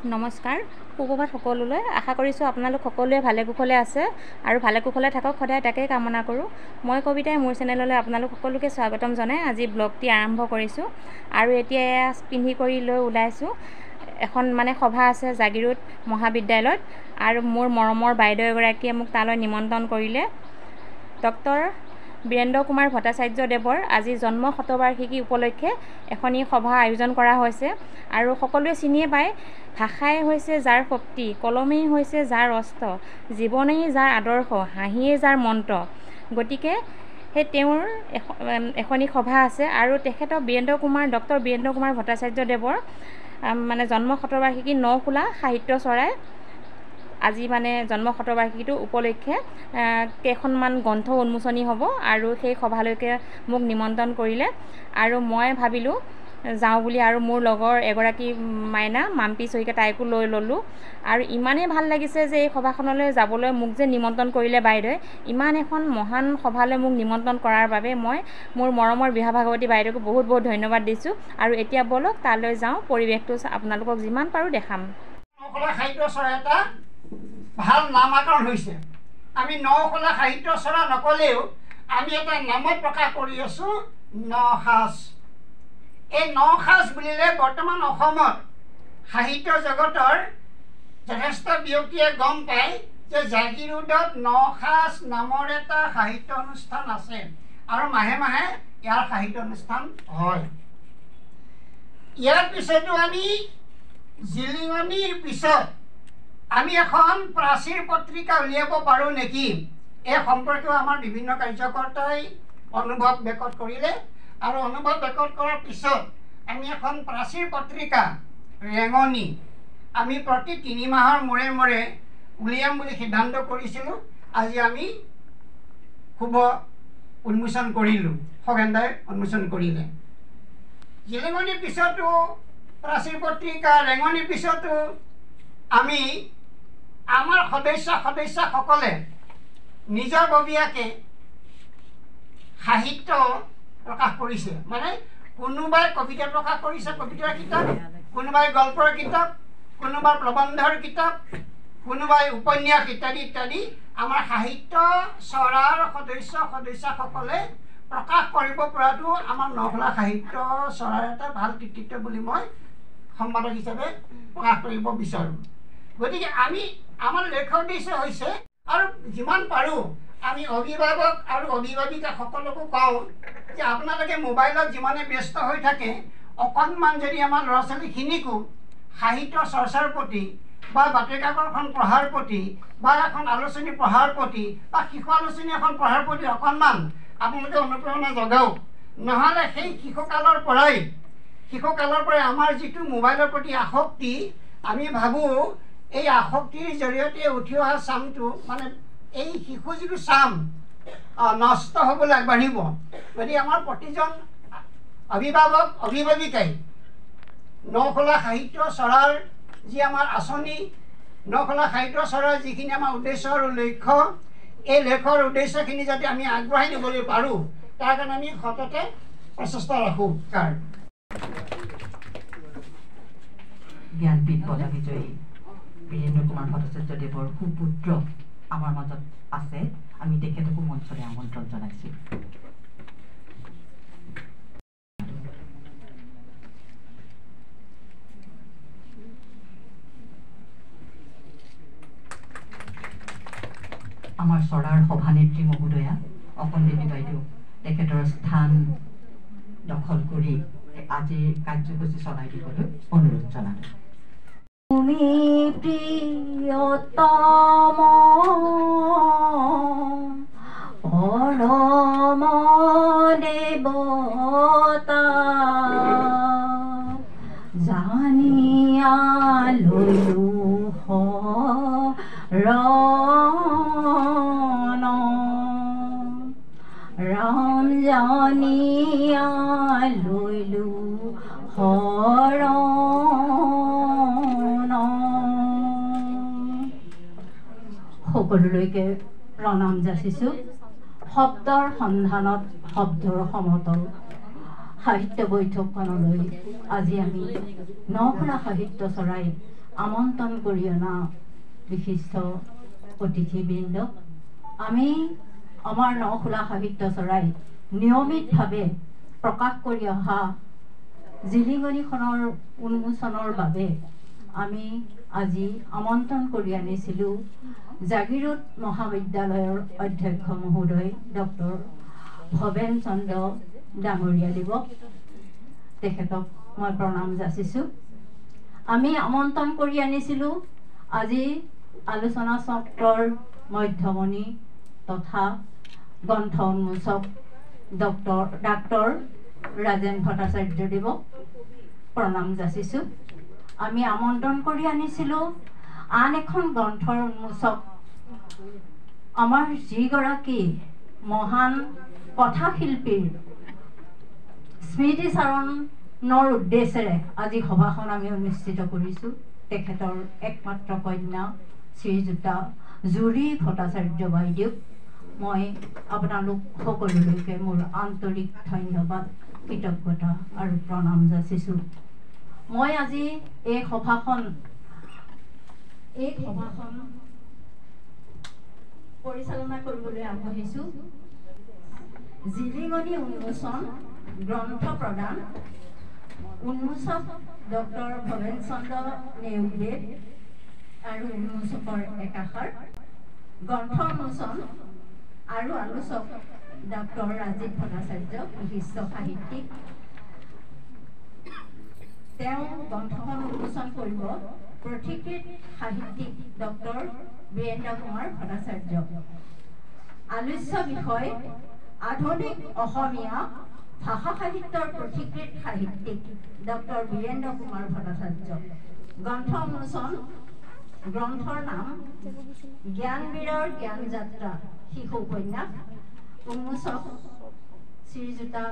নমস্কাৰ, সুপ্ৰভাত সকলোলৈ। আশা কৰিছোঁ আপোনালোক সকলোৱে ভালে কুশলে আছে আৰু ভালে কুশলে থাকক, সদায় তাকেই কামনা কৰোঁ। মই কবিতাই মোৰ চেনেললৈ আপোনালোক সকলোকে স্বাগতম জনাই আজি ব্লগটি আৰম্ভ কৰিছোঁ। আৰু এতিয়া এয়া পিন্ধি কৰি লৈ ওলাইছোঁ। এখন সভা আছে জাগিৰোড মহাবিদ্যালয়ত, আৰু মোৰ মৰমৰ বাইদেউ এগৰাকীয়ে মোক তালৈ নিমন্ত্ৰণ কৰিলে। ডক্টৰ বীৰেন্দ্ৰ কুমাৰ ভট্টাচাৰ্যদেৱৰ আজি জন্ম শতবাৰ্ষিকী উপলক্ষে এখনি সভা আয়োজন কৰা হৈছে। আৰু সকলোৱে চিনিয়ে পায়, ভাষাই হৈছে যাৰ শক্তি, কলমেই হৈছে যাৰ অস্ত্ৰ, জীৱনেই যাৰ আদৰ্শ, হাঁহিয়েই যাৰ মন্ত্ৰ। গতিকে সেই তেওঁৰ এখনি সভা আছে, আৰু তেখেতক ডক্টৰ বীৰেন্দ্ৰ কুমাৰ ভট্টাচাৰ্যদেৱৰ জন্ম শতবাৰ্ষিকী নখোলা সাহিত্য চৰাই আজি জন্ম শতবাৰ্ষিকীটো উপলক্ষে কেইখনমান গ্ৰন্থ উন্মোচনী হ'ব, আৰু সেই সভালৈকে মোক নিমন্ত্ৰণ কৰিলে। আৰু মই ভাবিলোঁ যাওঁ বুলি, আৰু মোৰ লগৰ এগৰাকী মাইনা মাম্পী চহিকে তাইকো লৈ ল'লোঁ। আৰু ইমানেই ভাল লাগিছে যে এই সভাখনলৈ যাবলৈ মোক যে নিমন্ত্ৰণ কৰিলে বাইদেৱে, ইমান এখন মহান সভালৈ মোক নিমন্ত্ৰণ কৰাৰ বাবে মই মোৰ মৰমৰ বিভা ভাগৱতী বাইদেউক বহুত বহুত ধন্যবাদ দিছোঁ। আৰু এতিয়া ব'লক তালৈ যাওঁ, পৰিৱেশটো আপোনালোকক যিমান পাৰোঁ দেখাম। নখোলা সাহিত্য চৰা এটা ভাল নামাকৰণ হৈছে। আমি নখোলা সাহিত্য চৰা নকলেও আমি এটা নামত প্ৰকাশ কৰি আছোঁ, নসাজ। এই নসাজ বুলিলে বৰ্তমান অসমত সাহিত্য জগতৰ যথেষ্ট ব্যক্তিয়ে গম পায় যে জাগিৰোডত নসাজ নামৰ এটা সাহিত্য অনুষ্ঠান আছে, আৰু মাহে মাহে ইয়াৰ সাহিত্য অনুষ্ঠান হয়। ইয়াৰ পিছতো আমি জিলিঙনিৰ পিছত আমি এখন প্ৰাচীৰ পত্ৰিকা উলিয়াব পাৰোঁ নেকি, এই সম্পৰ্কেও আমাৰ বিভিন্ন কাৰ্যকৰ্তাই অনুভৱ ব্যক্ত কৰিলে। আৰু অনুভৱ ব্যক্ত কৰাৰ পিছত আমি এখন প্ৰাচীৰ পত্ৰিকা ৰেঙনি আমি প্ৰতি 3 মাহৰ মূৰে মূৰে উলিয়াম বুলি সিদ্ধান্ত কৰিছিলোঁ। আজি আমি শুভ উন্মোচন কৰিলোঁ, খগেনদাই উন্মোচন কৰিলে। জিলিঙনিৰ পিছতো প্ৰাচীৰ পত্ৰিকা, ৰেঙনিৰ পিছতো আমি আমাৰ সদস্যসকলে নিজৰববীয়াকৈ সাহিত্য প্ৰকাশ কৰিছে। কোনোবাই কবিতা প্ৰকাশ কৰিছে, কবিতাৰ কিতাপ, কোনোবাই গল্পৰ কিতাপ, কোনোবাই প্ৰবন্ধৰ কিতাপ, কোনোবাই উপন্যাস ইত্যাদি ইত্যাদি আমাৰ সাহিত্য চৰাৰ সদস্যসকলে প্ৰকাশ কৰিব পৰাটো আমাৰ নখোলা সাহিত্য চৰাৰ এটা ভাল কৃতিত্ব বুলি মই সম্পাদক হিচাপে প্ৰকাশ কৰিব বিচাৰোঁ। গতিকে আমি আমাৰ লক্ষ্য উদ্দেশ্য হৈছে, আৰু যিমান পাৰোঁ আমি অভিভাৱক আৰু অভিভাৱিকা সকলোকো কওঁ যে আপোনালোকে মোবাইলত যিমানে ব্যস্ত হৈ থাকে, অকণমান যদি আমাৰ ল'ৰা ছোৱালীখিনিকো সাহিত্য চৰ্চাৰ প্ৰতি বা বাতৰিকাকতখন পঢ়াৰ প্ৰতি বা এখন আলোচনী পঢ়াৰ প্ৰতি বা শিশু আলোচনী এখন পঢ়াৰ প্ৰতি অকণমান আপোনালোকে অনুপ্ৰেৰণা জগাওক। নহ'লে সেই শিশুকালৰ পৰাই আমাৰ যিটো মোবাইলৰ প্ৰতি আসক্তি, আমি ভাবোঁ এই আসক্তিৰ জৰিয়তে উঠি অহা চামটো এই শিশু যিটো চাম নষ্ট হ'বলৈ আগবাঢ়িব। গতিকে আমাৰ প্ৰতিজন অভিভাৱক অভিভাৱিকাই নখোলা সাহিত্য চৰাৰ যি আমাৰ আঁচনি, নখোলা সাহিত্য চৰাৰ যিখিনি আমাৰ উদ্দেশ্য আৰু লক্ষ্য, এই লক্ষ্য আৰু উদ্দেশ্যখিনি যাতে আমি আগবঢ়াই নিবলৈ পাৰোঁ, তাৰ কাৰণে আমি সততে প্ৰচেষ্টা ৰাখোঁ। জ্ঞানপীঠ বঁটা বিজয়ী বীৰেন্দ্ৰ কুমাৰ ভট্টাচাৰ্যদেৱৰ সুপুত্ৰ আমাৰ মাজত আছে, আমি তেখেতকো মঞ্চলৈ আমন্ত্ৰণ জনাইছোঁ। আমাৰ চৰাৰ সভানেত্ৰী মহোদয়া অকণদেৱী বাইদেউ তেখেতৰ স্থান দখল কৰি আজিৰ কাৰ্যসূচী চলাই দিবলৈ অনুৰোধ জনালোঁ। তুমি প্ৰিয়তম পৰম দেৱতা, জানিয়া লৈলো শৰণ, ৰাম জানিয়া লৈলো শৰণ। সকলোলৈকে প্ৰণাম যাচিছোঁ। শব্দৰ সন্ধানত শব্দৰ সমতল সাহিত্য বৈঠকখনলৈ আজি আমি নখোলা সাহিত্য চৰাই আমন্ত্ৰণ কৰি অনা বিশিষ্ট অতিথিবৃন্দ, আমি আমাৰ নখোলা সাহিত্য চৰাই নিয়মিতভাৱে প্ৰকাশ কৰি অহা জিলিঙনিখনৰ উন্মোচনৰ বাবে আমি আজি আমন্ত্ৰণ কৰি আনিছিলোঁ জাগিৰোড মহাবিদ্যালয়ৰ অধ্যক্ষ মহোদয় ডক্টৰ ভৱেন চন্দ্ৰ ডাঙৰীয়াদেৱক। তেখেতক মই প্ৰণাম যাচিছোঁ। আমি আমন্ত্ৰণ কৰি আনিছিলোঁ আজি আলোচনা চক্ৰৰ মধ্যমণি তথা গ্ৰন্থ উন্মোচক ডাক্তৰ ৰাজেন ভট্টাচাৰ্যদেৱক প্ৰণাম যাচিছোঁ। আমি আমন্ত্ৰণ কৰি আনিছিলোঁ আন এখন গ্ৰন্থৰ উন্মোচক আমাৰ যিগৰাকী মহান কথাশিল্পীৰ স্মৃতিচাৰণৰ উদ্দেশ্যেৰে আজি সভাখন আমি অনুষ্ঠিত কৰিছোঁ। তেখেতৰ একমাত্ৰ কন্যা শ্ৰীযুতা জুৰি ভট্টাচাৰ্য বাইদেউক মই আপোনালোক সকলোলৈকে মোৰ আন্তৰিক ধন্যবাদ, কৃতজ্ঞতা আৰু প্ৰণাম যাচিছোঁ। মই আজি এই সভাখন পৰিচালনা কৰিবলৈ আগবাঢ়িছোঁ। জিলিঙনি উন্মোচন গ্ৰন্থ প্ৰদান উন্মোচক ডক্টৰ ভৱেন চন্দ্ৰ নেওগদেৱ আৰু উন্মোচকৰ একাষাৰ, গ্ৰন্থ উন্মোচন আৰু আলোচক ডক্টৰ ৰাজীৱ ভট্টাচাৰ্য বিশিষ্ট সাহিত্যিক। তেওঁ গ্ৰন্থখন উন্মোচন কৰিব পথিকৃত সাহিত্যিক ডক্টৰ বীৰেন্দ্ৰ কুমাৰ ভট্টাচাৰ্য। আলোচ্য বিষয় আধুনিক অসমীয়া ভাষা সাহিত্যৰ পথিকৃত সাহিত্যিক ডক্টৰ বীৰেন্দ্ৰ কুমাৰ ভট্টাচাৰ্য। গ্ৰন্থ উন্মোচন গ্ৰন্থৰ নাম জ্ঞানবীৰৰ জ্ঞান যাত্ৰা শিশু উপন্যাস। উন্মোচক শ্ৰীযুতা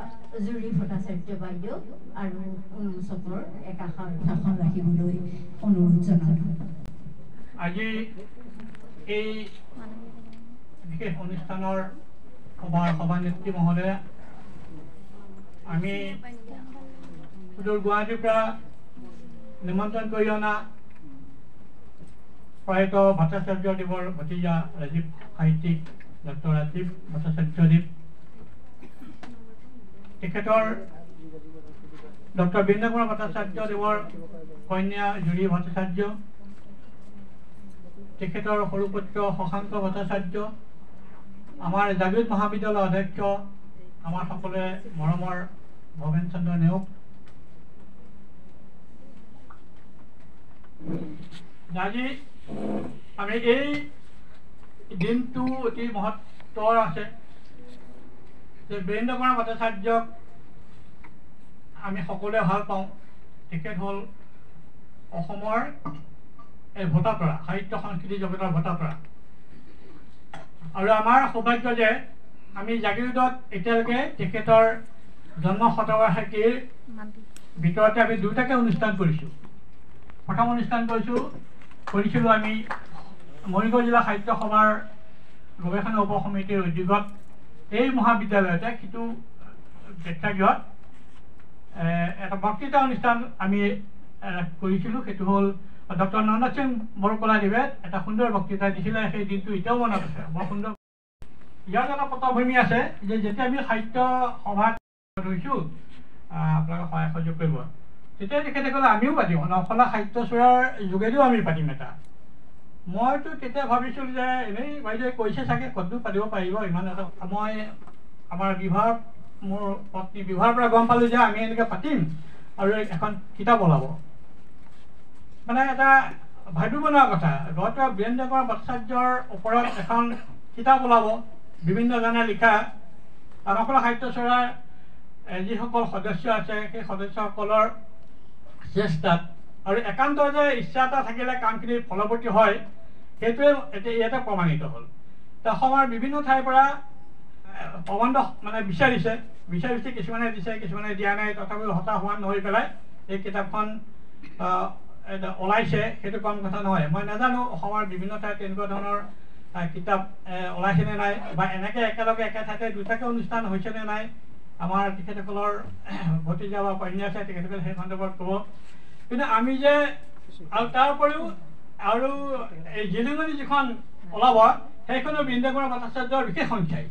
জুৰি ভট্টাচাৰ্য বাইদেউ আৰু উন্মোচকৰ একাষাৰ ভাষণ ৰাখিবলৈ অনুৰোধ জনালোঁ। আজি এই বিশেষ অনুষ্ঠানৰ সভানেত্ৰী মহোদয়া, আমি সুদূৰ গুৱাহাটীৰ পৰা নিমন্ত্ৰণ কৰি অনা প্ৰয়াত ভট্টাচাৰ্যদেৱৰ ভতিজা ৰাজীৱ সাহিত্যিক ডক্টৰ ৰাজীৱ ভট্টাচাৰ্যদেৱ, তেখেতৰ ডক্টৰ বীৰেন্দ্ৰ কুমাৰ ভট্টাচাৰ্যদেৱৰ কন্যা জুৰি ভট্টাচাৰ্য, তেখেতৰ সৰু পুত্ৰ শশাংক ভট্টাচাৰ্য, আমাৰ জাগিৰোড মহাবিদ্যালয়ৰ অধ্যক্ষ আমাৰ সকলোৰে মৰমৰ ভৱেন চন্দ্ৰ নেওগ, আজি আমি এই দিনটো অতি মহত্ব আছে যে বীৰেন্দ্ৰ কুমাৰ ভট্টাচাৰ্যক আমি সকলোৱে ভাল পাওঁ। তেখেত হ'ল অসমৰ এই ভটাতৰা সাহিত্য সংস্কৃতি জগতৰ ভটাতৰা, আৰু আমাৰ সৌভাগ্য যে আমি জাগিৰোডত এতিয়ালৈকে তেখেতৰ জন্ম শতবাৰ্ষিকীৰ ভিতৰতে আমি দুটাকে অনুষ্ঠান কৰিছোঁ। প্ৰথম অনুষ্ঠান কৰিছিলোঁ আমি মৰিগাঁও জিলা সাহিত্য সভাৰ গৱেষণা উপ সমিতিৰ উদ্যোগত এই মহাবিদ্যালয়তে সিটো প্ৰেক্ষাগৃহত এটা বক্তৃতা অনুষ্ঠান আমি কৰিছিলোঁ। সেইটো হ'ল ডক্টৰ নন্দন সিং বৰকলাদেৱে এটা সুন্দৰ বক্তৃতা দিছিলে। সেই দিনটো এতিয়াও মনত আছে, বৰ সুন্দৰ। ইয়াৰ এটা পটভূমি আছে যে যেতিয়া আমি সাহিত্য সভাত ধৰিছোঁ আপোনালোকে সহায় সহযোগ কৰিব, তেতিয়া তেখেতে ক'লে আমিও পাতিম, নখলা সাহিত্য চোৰাৰ যোগেদিও আমি পাতিম এটা। মইতো তেতিয়া ভাবিছিলোঁ যে এনেই বাইদেৱে কৈছে চাগে ক'তো পাতিব পাৰিব ইমান এটা। মই আমাৰ মোৰ পত্নী বিভাৰ পৰা গম পালোঁ যে আমি এনেকৈ পাতিম আৰু এখন কিতাপ ওলাব। মানে এটা ভাবিব নোৱাৰা কথা, ডক্টৰ বীৰেন্দ্ৰ কুমাৰ ভট্টাচাৰ্যৰ ওপৰত এখন কিতাপ ওলাব, বিভিন্নজনে লিখা। নখলা সাহিত্য চোৰাৰ যিসকল সদস্য আছে সেই সদস্যসকলৰ চেষ্টাত আৰু একান্ত যে ইচ্ছা এটা থাকিলে কামখিনি ফলৱৰ্তী হয়, সেইটোৱে এতিয়া ইয়াতে প্ৰমাণিত হ'ল। অসমৰ বিভিন্ন ঠাইৰ পৰা প্ৰবন্ধ মানে বিচাৰিছে, কিছুমানে দিছে কিছুমানে দিয়া নাই, তথাপিও হতাশ হোৱা নহৈ পেলাই এই কিতাপখন ওলাইছে। সেইটো কম কথা নহয়। মই নাজানো অসমৰ বিভিন্ন ঠাইত তেনেকুৱা ধৰণৰ কিতাপ ওলাইছেনে নাই, বা এনেকৈ একেলগে একে ঠাইতে দুটাকে অনুষ্ঠান হৈছেনে নাই। আমাৰ তেখেতসকলৰ ভতিজা বা কন্যা আছে, তেখেতসকলে সেই সন্দৰ্ভত ক'ব। কিন্তু আমি যে আৰু তাৰ উপৰিও আৰু এই জিলিঙনি যিখন ওলাব সেইখনো বীৰেন্দ্ৰ কুমাৰ ভট্টাচাৰ্যৰ বিশেষ সংখ্যাই।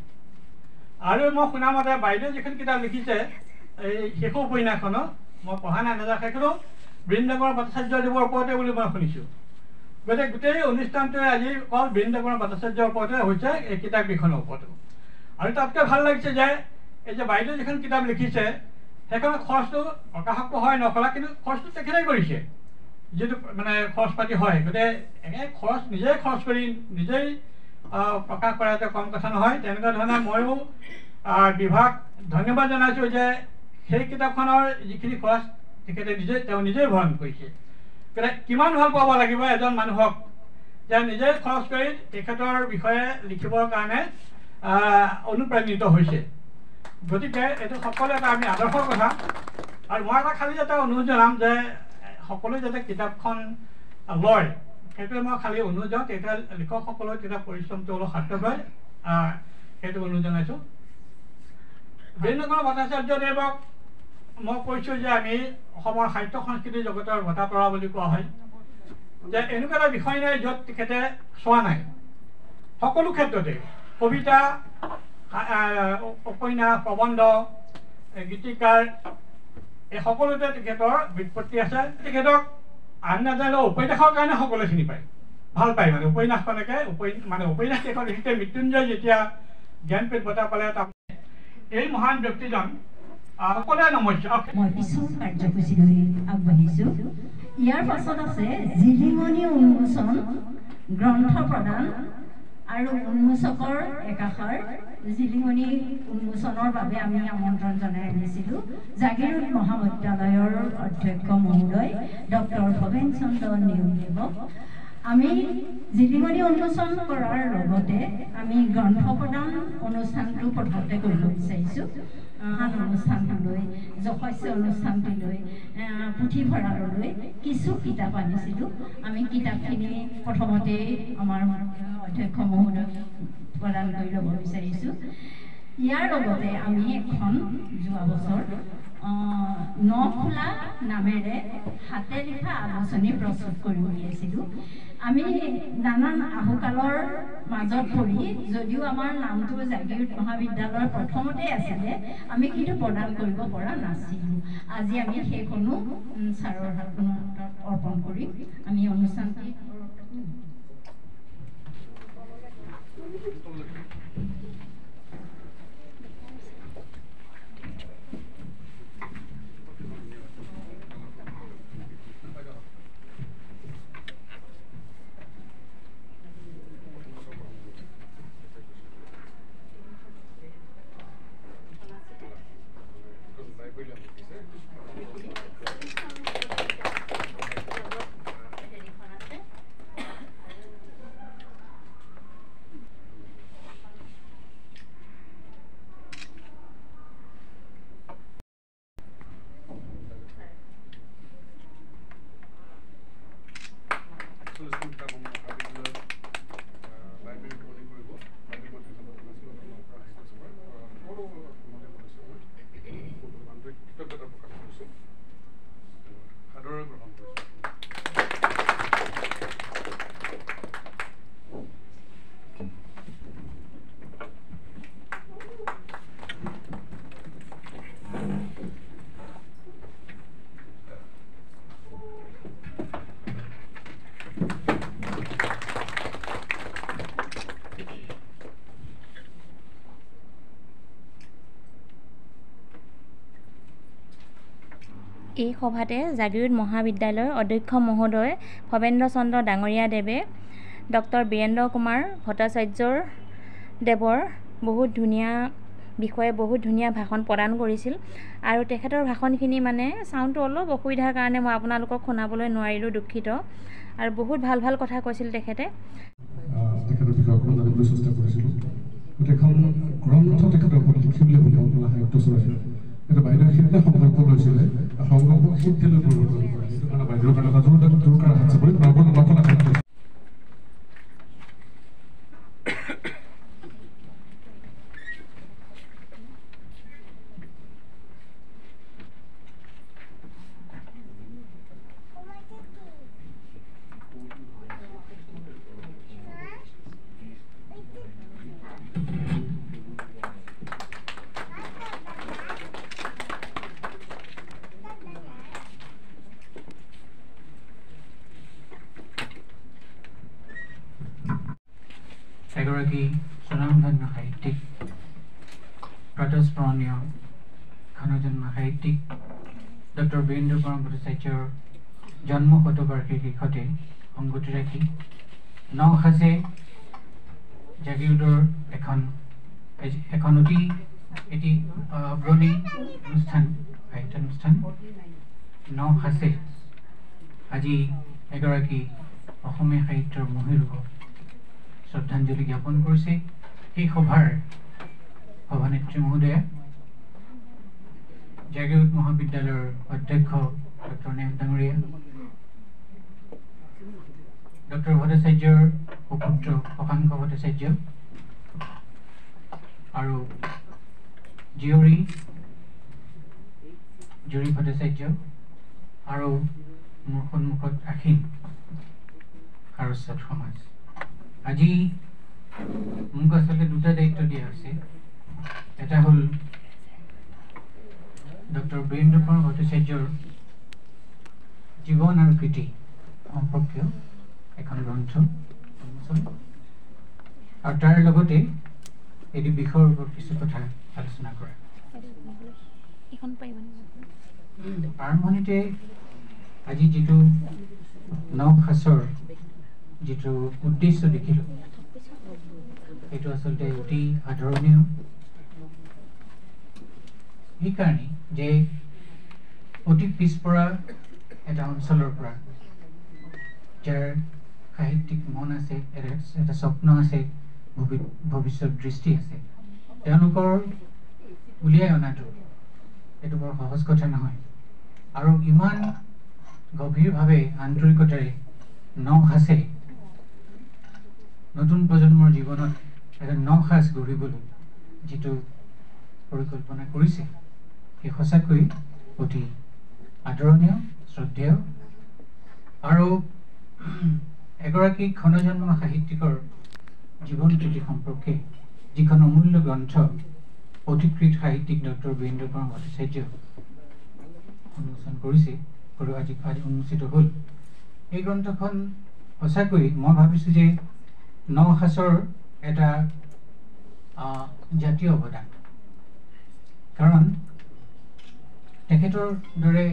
আৰু মই শুনামতে বাইদেৱে যিখন কিতাপ লিখিছে এই শিশু উপন্যাসখনো মই পঢ়া নাই নাযাওঁ, সেইখনো বীৰেন্দ্ৰ কুমাৰ ভট্টাচাৰ্যদেৱৰ ওপৰতে বুলি মই শুনিছোঁ। গতিকে গোটেই অনুষ্ঠানটোৱে আজি অকল বীৰেন্দ্ৰ কুমাৰ ভট্টাচাৰ্যৰ ওপৰতে হৈছে এই কিতাপকেইখনৰ ওপৰতো। আৰু তাতকৈ ভাল লাগিছে যে এই যে বাইদেৱে যিখন কিতাপ লিখিছে সেইখনৰ খৰচটো প্ৰকাশকো হয় নকলা, কিন্তু খৰচটো তেখেতেই কৰিছে, যিটো মানে খৰচ পাতি হয়। গতিকে এনে খৰচ নিজেই খৰচ কৰি নিজেই প্ৰকাশ কৰাটো কম কথা নহয়। তেনেকুৱা ধৰণে ময়ো বিভাগ ধন্যবাদ জনাইছোঁ যে সেই কিতাপখনৰ যিখিনি খৰচ তেখেতে তেওঁ নিজেই বহন কৰিছে। গতিকে কিমান ভাল পাব লাগিব এজন মানুহক যে নিজেই খৰচ কৰি তেখেতৰ বিষয়ে লিখিবৰ কাৰণে অনুপ্ৰাণিত হৈছে। গতিকে এইটো সকলো এটা আমি আদৰ্শৰ কথা। আৰু মই এটা খালী এটা অনুৰোধ জনাম যে সকলোৱে যাতে কিতাপখন লয়, সেইটোৱে মই খালী অনুৰোধ যাওঁ, তেতিয়া লিখকসকলৰ কিতাপ পৰিশ্ৰমটো অলপ সাৰ্থক হয়, সেইটো অনুৰোধ জনাইছোঁ। বীৰেন্দ্ৰ কুমাৰ ভট্টাচাৰ্যদেৱক মই কৈছোঁ যে আমি অসমৰ সাহিত্য সংস্কৃতি জগতৰ ভটা তৰা বুলি কোৱা হয়, যে এনেকুৱা এটা বিষয় নাই য'ত তেখেতে চোৱা নাই। সকলো ক্ষেত্ৰতে কবিতা, উপন্যাস, প্ৰবন্ধ, গীতিকাৰ এই সকলোতে তেখেতৰ ব্যুৎপত্তি আছে। তেখেতক আন নাজানিলেও উপন্যাসৰ কাৰণে সকলোৱে চিনি পায়, ভাল পায়। মানে উপন্যাসখনকে উপন্যাস কেইখন লিখিতে মৃত্যুঞ্জয় যেতিয়া জ্ঞানপীঠ বঁটা পালে এই মহান ব্যক্তিজন সকলোৱে নমস্য। মই কিছু কাৰ্যসূচীলৈ আগবাঢ়িছোঁ। ইয়াৰ পাছত আছে জিলিঙনি উন্মোচন, গ্ৰন্থ প্ৰদান আৰু উন্মোচকৰ একাষাৰ। জিলিঙনি উন্মোচনৰ বাবে আমি আমন্ত্ৰণ জনাই আনিছিলোঁ জাগিৰোড মহাবিদ্যালয়ৰ অধ্যক্ষ মহোদয় ডক্টৰ ভৱেন চন্দ্ৰ নেওগীক। আমি জিলিঙনি উন্মোচন কৰাৰ লগতে আমি গ্ৰন্থ প্ৰদান অনুষ্ঠানটো প্ৰথমতে কৰিব বিচাৰিছোঁ। অনুষ্ঠানটোলৈ যশস্য অনুষ্ঠানটোলৈ পুথিভঁৰাললৈ কিছু কিতাপ আনিছিলোঁ। আমি কিতাপখিনি প্ৰথমতেই আমাৰ অধ্যক্ষ মহোদয়ক প্ৰদান কৰি ল'ব বিচাৰিছোঁ। ইয়াৰ লগতে আমি এখন যোৱা বছৰ নখোলা নামেৰে হাতে লিখা আলোচনী প্ৰস্তুত কৰি উলিয়াইছিলোঁ। আমি নানান আহুকালৰ মাজত পৰি যদিও আমাৰ নামটো জাগিৰোড মহাবিদ্যালয়ৰ প্ৰথমতেই আছিলে, আমি কিন্তু প্ৰদান কৰিব পৰা নাছিলোঁ। আজি আমি সেইখনো ছাৰৰ হাতত অৰ্পণ কৰি আমি অনুষ্ঠানটি এই সভাতে জাগিৰোড মহাবিদ্যালয়ৰ অধ্যক্ষ মহোদয় ভৱেন্দ্ৰ চন্দ্ৰ ডাঙৰীয়াদেৱে ডক্টৰ বীৰেন্দ্ৰ কুমাৰ ভট্টাচাৰ্যৰ দেৱৰ বহুত ধুনীয়া বিষয়ে বহুত ধুনীয়া ভাষণ প্ৰদান কৰিছিল। আৰু তেখেতৰ ভাষণখিনি মানে চাউণ্ডটো অলপ অসুবিধাৰ কাৰণে মই আপোনালোকক শুনাবলৈ নোৱাৰিলোঁ, দুখিত। আৰু বহুত ভাল ভাল কথা কৈছিল তেখেতে। তেখেতৰ বিষয়ে অকণমান জানিবলৈ চেষ্টা কৰিছিলোঁ। গোটেইখন গ্ৰন্থ তেখেতৰ ওপৰত লিখিবলৈ বুলি অসমীয়া সাহিত্য চৰাইছিল। এটা বাইদেৱে সেইদিনা সংকল্প লৈছিলে, সংকল্প সিদ্ধিলৈ পৰিৱৰ্তন কৰে। সেইটো কাৰণে বাইদেউৰ কাৰণে এটা জোৰকাৰ হাত চাপৰি নকলা সাহিত্য এগৰাকী স্বনামধন্য সাহিত্যিক, প্ৰাতঃস্মৰণীয় ঘনজন্ম সাহিত্যিক ডক্টৰ বীৰেন্দ্ৰ কুমাৰ ভট্টাচাৰ্যৰ জন্ম শতবাৰ্ষিকীৰ সৈতে সংগতি ৰাখি নসাজে জাগিৰোডৰ এখন অতি এটি অগ্ৰণী অনুষ্ঠান, সাহিত্যানুষ্ঠান নসাজে আজি এগৰাকী অসমীয়া সাহিত্যৰ মহীৰূপক শ্ৰদ্ধাঞ্জলি জ্ঞাপন কৰিছে। সেই সভাৰ সভানেত্ৰী মহোদয়া, জাগিৰোড মহাবিদ্যালয়ৰ অধ্যক্ষ ডক্টৰ নেওগ ডাঙৰীয়া, ডক্টৰ ভট্টাচাৰ্যৰ সুপুত্ৰ শশাংক ভট্টাচাৰ্য আৰু জীয়ৰী জুৰি ভট্টাচাৰ্য আৰু মোৰ সন্মুখত আসীন সাৰস্বত সমাজ। আজি মোক আচলতে দুটা দায়িত্ব দিয়া হৈছে। এটা হ'ল ডক্টৰ বীৰেন্দ্ৰ কুমাৰ ভট্টাচাৰ্যৰ জীৱন আৰু কৃতি সম্পৰ্কীয় এখন গ্ৰন্থ উন্মোচন, আৰু তাৰ লগতে এটি বিষয়ৰ ওপৰত কিছু কথা আলোচনা কৰা। আৰম্ভণিতে আজি যিটো নসাজৰ যিটো উদ্দেশ্য দেখিলোঁ, সেইটো আচলতে অতি আদৰণীয়। সেইকাৰণে যে অতি পিছপৰা এটা অঞ্চলৰ পৰা যাৰ সাহিত্যিক মন আছে, এটা স্বপ্ন আছে, ভৱিষ্যত দৃষ্টি আছে, তেওঁলোকৰ উলিয়াই অনাটো এইটো বৰ সহজ কথা নহয়। আৰু ইমান গভীৰভাৱে আন্তৰিকতাৰে নসাজে নতুন প্ৰজন্মৰ জীৱনত এটা নসাজ গঢ়িবলৈ যিটো পৰিকল্পনা কৰিছে, সেই সঁচাকৈ অতি আদৰণীয়, শ্ৰদ্ধেয়। আৰু এগৰাকী ঘনজন্ম সাহিত্যিকৰ জীৱন কৃতি সম্পৰ্কে যিখন অমূল্য গ্ৰন্থ অধিকৃত সাহিত্যিক ডক্টৰ বীৰেন্দ্ৰ কুমাৰ ভট্টাচাৰ্য উন্মোচন কৰিছে, আজি উন্মোচিত হ'ল। এই গ্ৰন্থখন সঁচাকৈ মই ভাবিছোঁ যে নসাজৰ এটা জাতীয় অৱদান। কাৰণ তেখেতৰ দৰে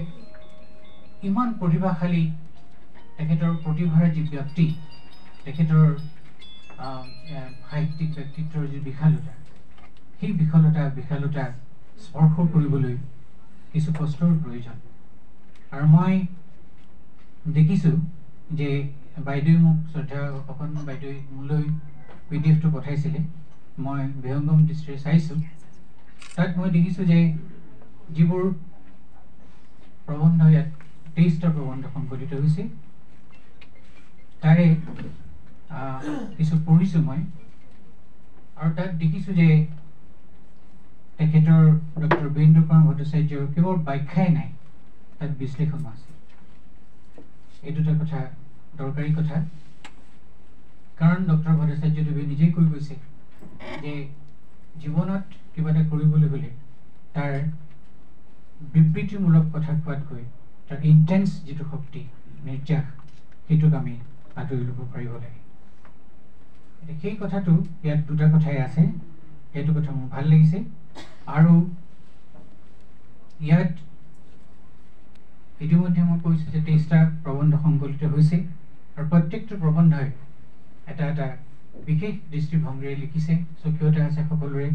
ইমান প্ৰতিভাশালী, তেখেতৰ প্ৰতিভাৰ যি ব্যক্তি, তেখেতৰ সাহিত্যিক ব্যক্তিত্বৰ যি বিশালতা, সেই বিশালতা স্পৰ্শ কৰিবলৈ কিছু কষ্টৰ প্ৰয়োজন। আৰু মই দেখিছোঁ যে বাইদেৱে মোক, শ্ৰদ্ধা অকণ বাইদেৱে মোলৈ PDF-টো পঠাইছিলে, মই বিহংগম দৃষ্টিৰে চাইছোঁ। তাত মই দেখিছোঁ যে যিবোৰ প্ৰবন্ধ, ইয়াত 23টা প্ৰবন্ধ সংকলিত হৈছে, তাৰে কিছু পঢ়িছোঁ মই। আৰু তাত দেখিছোঁ যে তেখেতৰ ডক্টৰ বীৰেন্দ্ৰ কুমাৰ ভট্টাচাৰ্যৰ কেৱল ব্যাখ্যাই নাই, তাত বিশ্লেষণো আছে। এই দুটা কথা দৰকাৰী কথা। কাৰণ ডক্টৰ ভট্টাচাৰ্যদেৱে নিজেই কৈ গৈছে যে জীৱনত কিবা এটা কৰিবলৈ হ'লে তাৰ বিবৃতিমূলক কথা কোৱাতকৈ তাৰ ইণ্টেন্স যিটো শক্তি, নিৰ্যাস, সেইটোক আমি আঁতৰি ল'ব পাৰিব লাগে। সেই কথাটো ইয়াত দুটা কথাই আছে, সেইটো কথা মোৰ ভাল লাগিছে। আৰু ইয়াত ইতিমধ্যে মই কৈছোঁ যে 23টা প্ৰবন্ধ সংকলিত হৈছে, আৰু প্ৰত্যেকটো প্ৰবন্ধই এটা এটা বিশেষ দৃষ্টিভংগীৰে লিখিছে, স্বকীয়তা আছে সকলোৰে।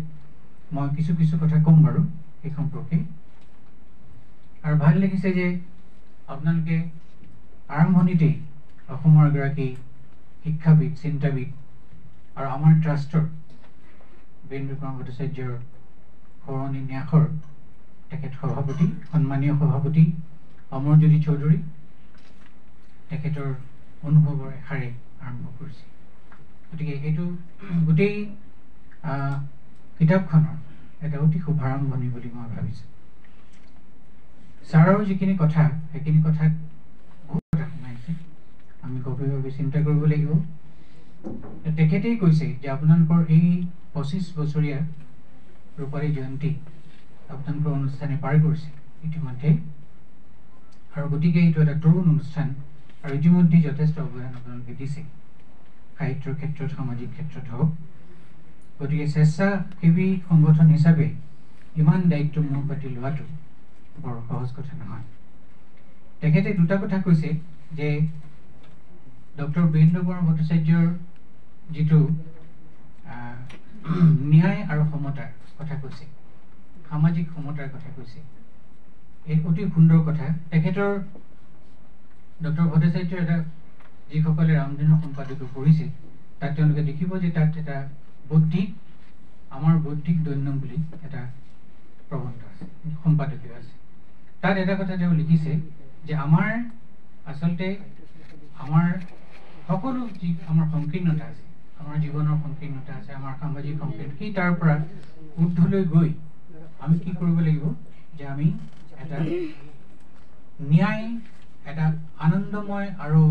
মই কিছু কিছু কথা ক'ম বাৰু সেই সম্পৰ্কে। আৰু ভাল লাগিছে যে আপোনালোকে আৰম্ভণিতেই অসমৰ এগৰাকী শিক্ষাবিদ, চিন্তাবিদ আৰু আমাৰ ট্ৰাষ্টৰ বীৰেন্দ্ৰ কুমাৰ ভট্টাচাৰ্যৰ সৰণি ন্যাসৰ তেখেত সভাপতি, সন্মানীয় সভাপতি অমৰজ্যোতি চৌধুৰী, তেখেতৰ অনুভৱৰ এষাৰে আৰম্ভ কৰিছে। গতিকে এইটো গোটেই কিতাপখনৰ এটা অতি শুভাৰম্ভণি বুলি মই ভাবিছোঁ। ছাৰৰ যিখিনি কথা, সেইখিনি কথাত বহুত কথা সোমাইছে, আমি গভীৰভাৱে চিন্তা কৰিব লাগিব। তেখেতেই কৈছে যে আপোনালোকৰ এই 25 বছৰীয়া ৰূপালী জয়ন্তী আপোনালোকৰ অনুষ্ঠানে পাৰ কৰিছে ইতিমধ্যে, আৰু গতিকে এইটো এটা তৰুণ অনুষ্ঠান, আৰু ইতিমধ্যে যথেষ্ট অৱদান আপোনালোকে দিছে। সাহিত্যৰ ক্ষেত্ৰত সামাজিক ক্ষেত্ৰত হওক গতিকে স্বেচ্ছাসেৱী সংগঠন হিচাপে ইমান দায়িত্ব মূৰ পাতি লোৱাটো বৰ সহজ কথা নহয় তেখেতে দুটা কথা কৈছে যে ডক্টৰ বীৰেন্দ্ৰ বৰা ভট্টাচাৰ্যৰ যিটো ন্যায় আৰু সমতাৰ কথা কৈছে সামাজিক সমতাৰ কথা কৈছে এই অতি সুন্দৰ কথা তেখেতৰ ডক্টৰ ভট্টাচাৰ্যৰ এটা যিসকলে ৰামধেনু সম্পাদকীয় পঢ়িছে তাত তেওঁলোকে দেখিব যে তাত এটা বৌদ্ধিক আমাৰ বৌদ্ধিক দৈন্য বুলি এটা প্ৰবন্ধ আছে সম্পাদকীয় আছে তাত এটা কথা তেওঁ লিখিছে যে আমাৰ আচলতে আমাৰ সকলো যি আমাৰ সংকীৰ্ণতা আছে আমাৰ জীৱনৰ সংকীৰ্ণতা আছে আমাৰ সামাজিক সংকীৰ্ণ সেই তাৰ পৰা ঊৰ্ধলৈ গৈ আমি কি কৰিব লাগিব যে আমি এটা ন্যায় এটা আনন্দময় আৰু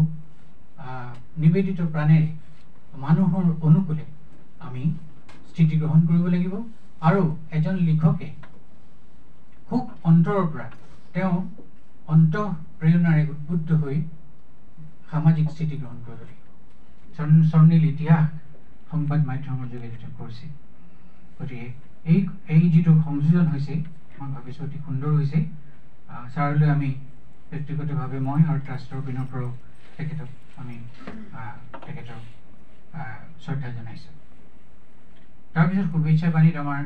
নিবেদিত প্ৰাণেৰে মানুহৰ অনুকূলে আমি স্থিতি গ্ৰহণ কৰিব লাগিব আৰু এজন লিখকে খুব অন্তৰৰ পৰা তেওঁ অন্তঃপ্ৰেৰণাৰে উদ্বুদ্ধ হৈ সামাজিক স্থিতি গ্ৰহণ কৰিব লাগিব স্বৰ্ণীল ইতিহাস সংবাদ মাধ্যমৰ যোগেদি তেওঁ কৰিছে গতিকে এই যিটো সংযোজন হৈছে মই ভাবিছোঁ অতি সুন্দৰ হৈছে ছাৰলৈ আমি ব্যক্তিগতভাৱে মই আৰু ট্ৰাষ্টৰ পিনৰ পৰাও তেখেতক আমি তেখেতক শ্ৰদ্ধা জনাইছোঁ তাৰপিছত শুভেচ্ছা বাণীত আমাৰ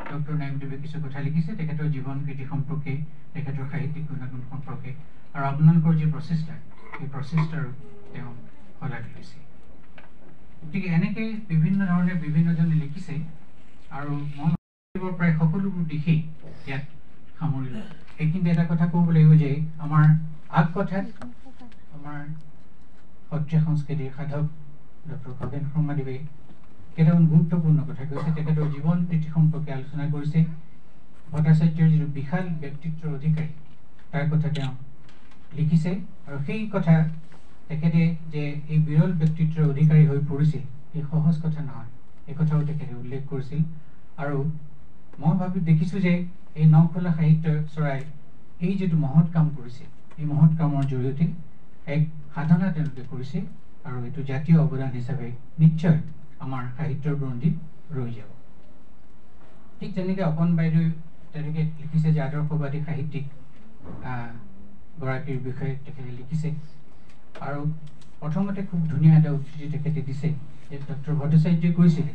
ডক্টৰ নায়কদেৱে কিছু কথা লিখিছে তেখেতৰ জীৱন কৃতি সম্পৰ্কে তেখেতৰ সাহিত্যিক গুণাগুণ সম্পৰ্কে আৰু আপোনালোকৰ যি প্ৰচেষ্টা এই প্ৰচেষ্টাৰো তেওঁ শলাগ লৈছে গতিকে এনেকৈ বিভিন্ন ধৰণে বিভিন্নজনে লিখিছে আৰু মই প্ৰায় সকলোবোৰ দিশেই ইয়াত সামৰি লয় এইখিনিতে এটা কথা ক'ব লাগিব যে আমাৰ আগকথাত আমাৰ সত্ৰীয়া সংস্কৃতিৰ সাধক ডক্টৰ খগেন শৰ্মাদেৱে কেইটামান গুৰুত্বপূৰ্ণ কথা কৈছে তেখেতৰ জীৱন প্ৰীতি সম্পৰ্কে আলোচনা কৰিছে ভট্টাচাৰ্যৰ যিটো বিশাল ব্যক্তিত্বৰ অধিকাৰী তাৰ কথা তেওঁ লিখিছে আৰু সেই কথা তেখেতে যে এই বিৰল ব্যক্তিত্বৰ অধিকাৰী হৈ পৰিছিল এই সহজ কথা নহয় এই কথাও তেখেতে উল্লেখ কৰিছিল আৰু মই দেখিছোঁ যে এই নখোলা সাহিত্য চৰাই এই যিটো মহৎ কাম কৰিছে এই মহৎ কামৰ জৰিয়তে এক সাধনা তেওঁলোকে কৰিছে আৰু এইটো জাতীয় অৱদান হিচাপে নিশ্চয় আমাৰ সাহিত্যৰ বুৰঞ্জীত ৰৈ যাব ঠিক তেনেকৈ অকণ বাইদেউ তেনেকৈ লিখিছে যে আদৰ্শবাদী সাহিত্যিক গৰাকীৰ বিষয়ে তেখেতে লিখিছে আৰু প্ৰথমতে খুব ধুনীয়া এটা উদ্ধৃতি তেখেতে দিছে যে ডক্টৰ ভট্টাচাৰ্যই কৈছিলে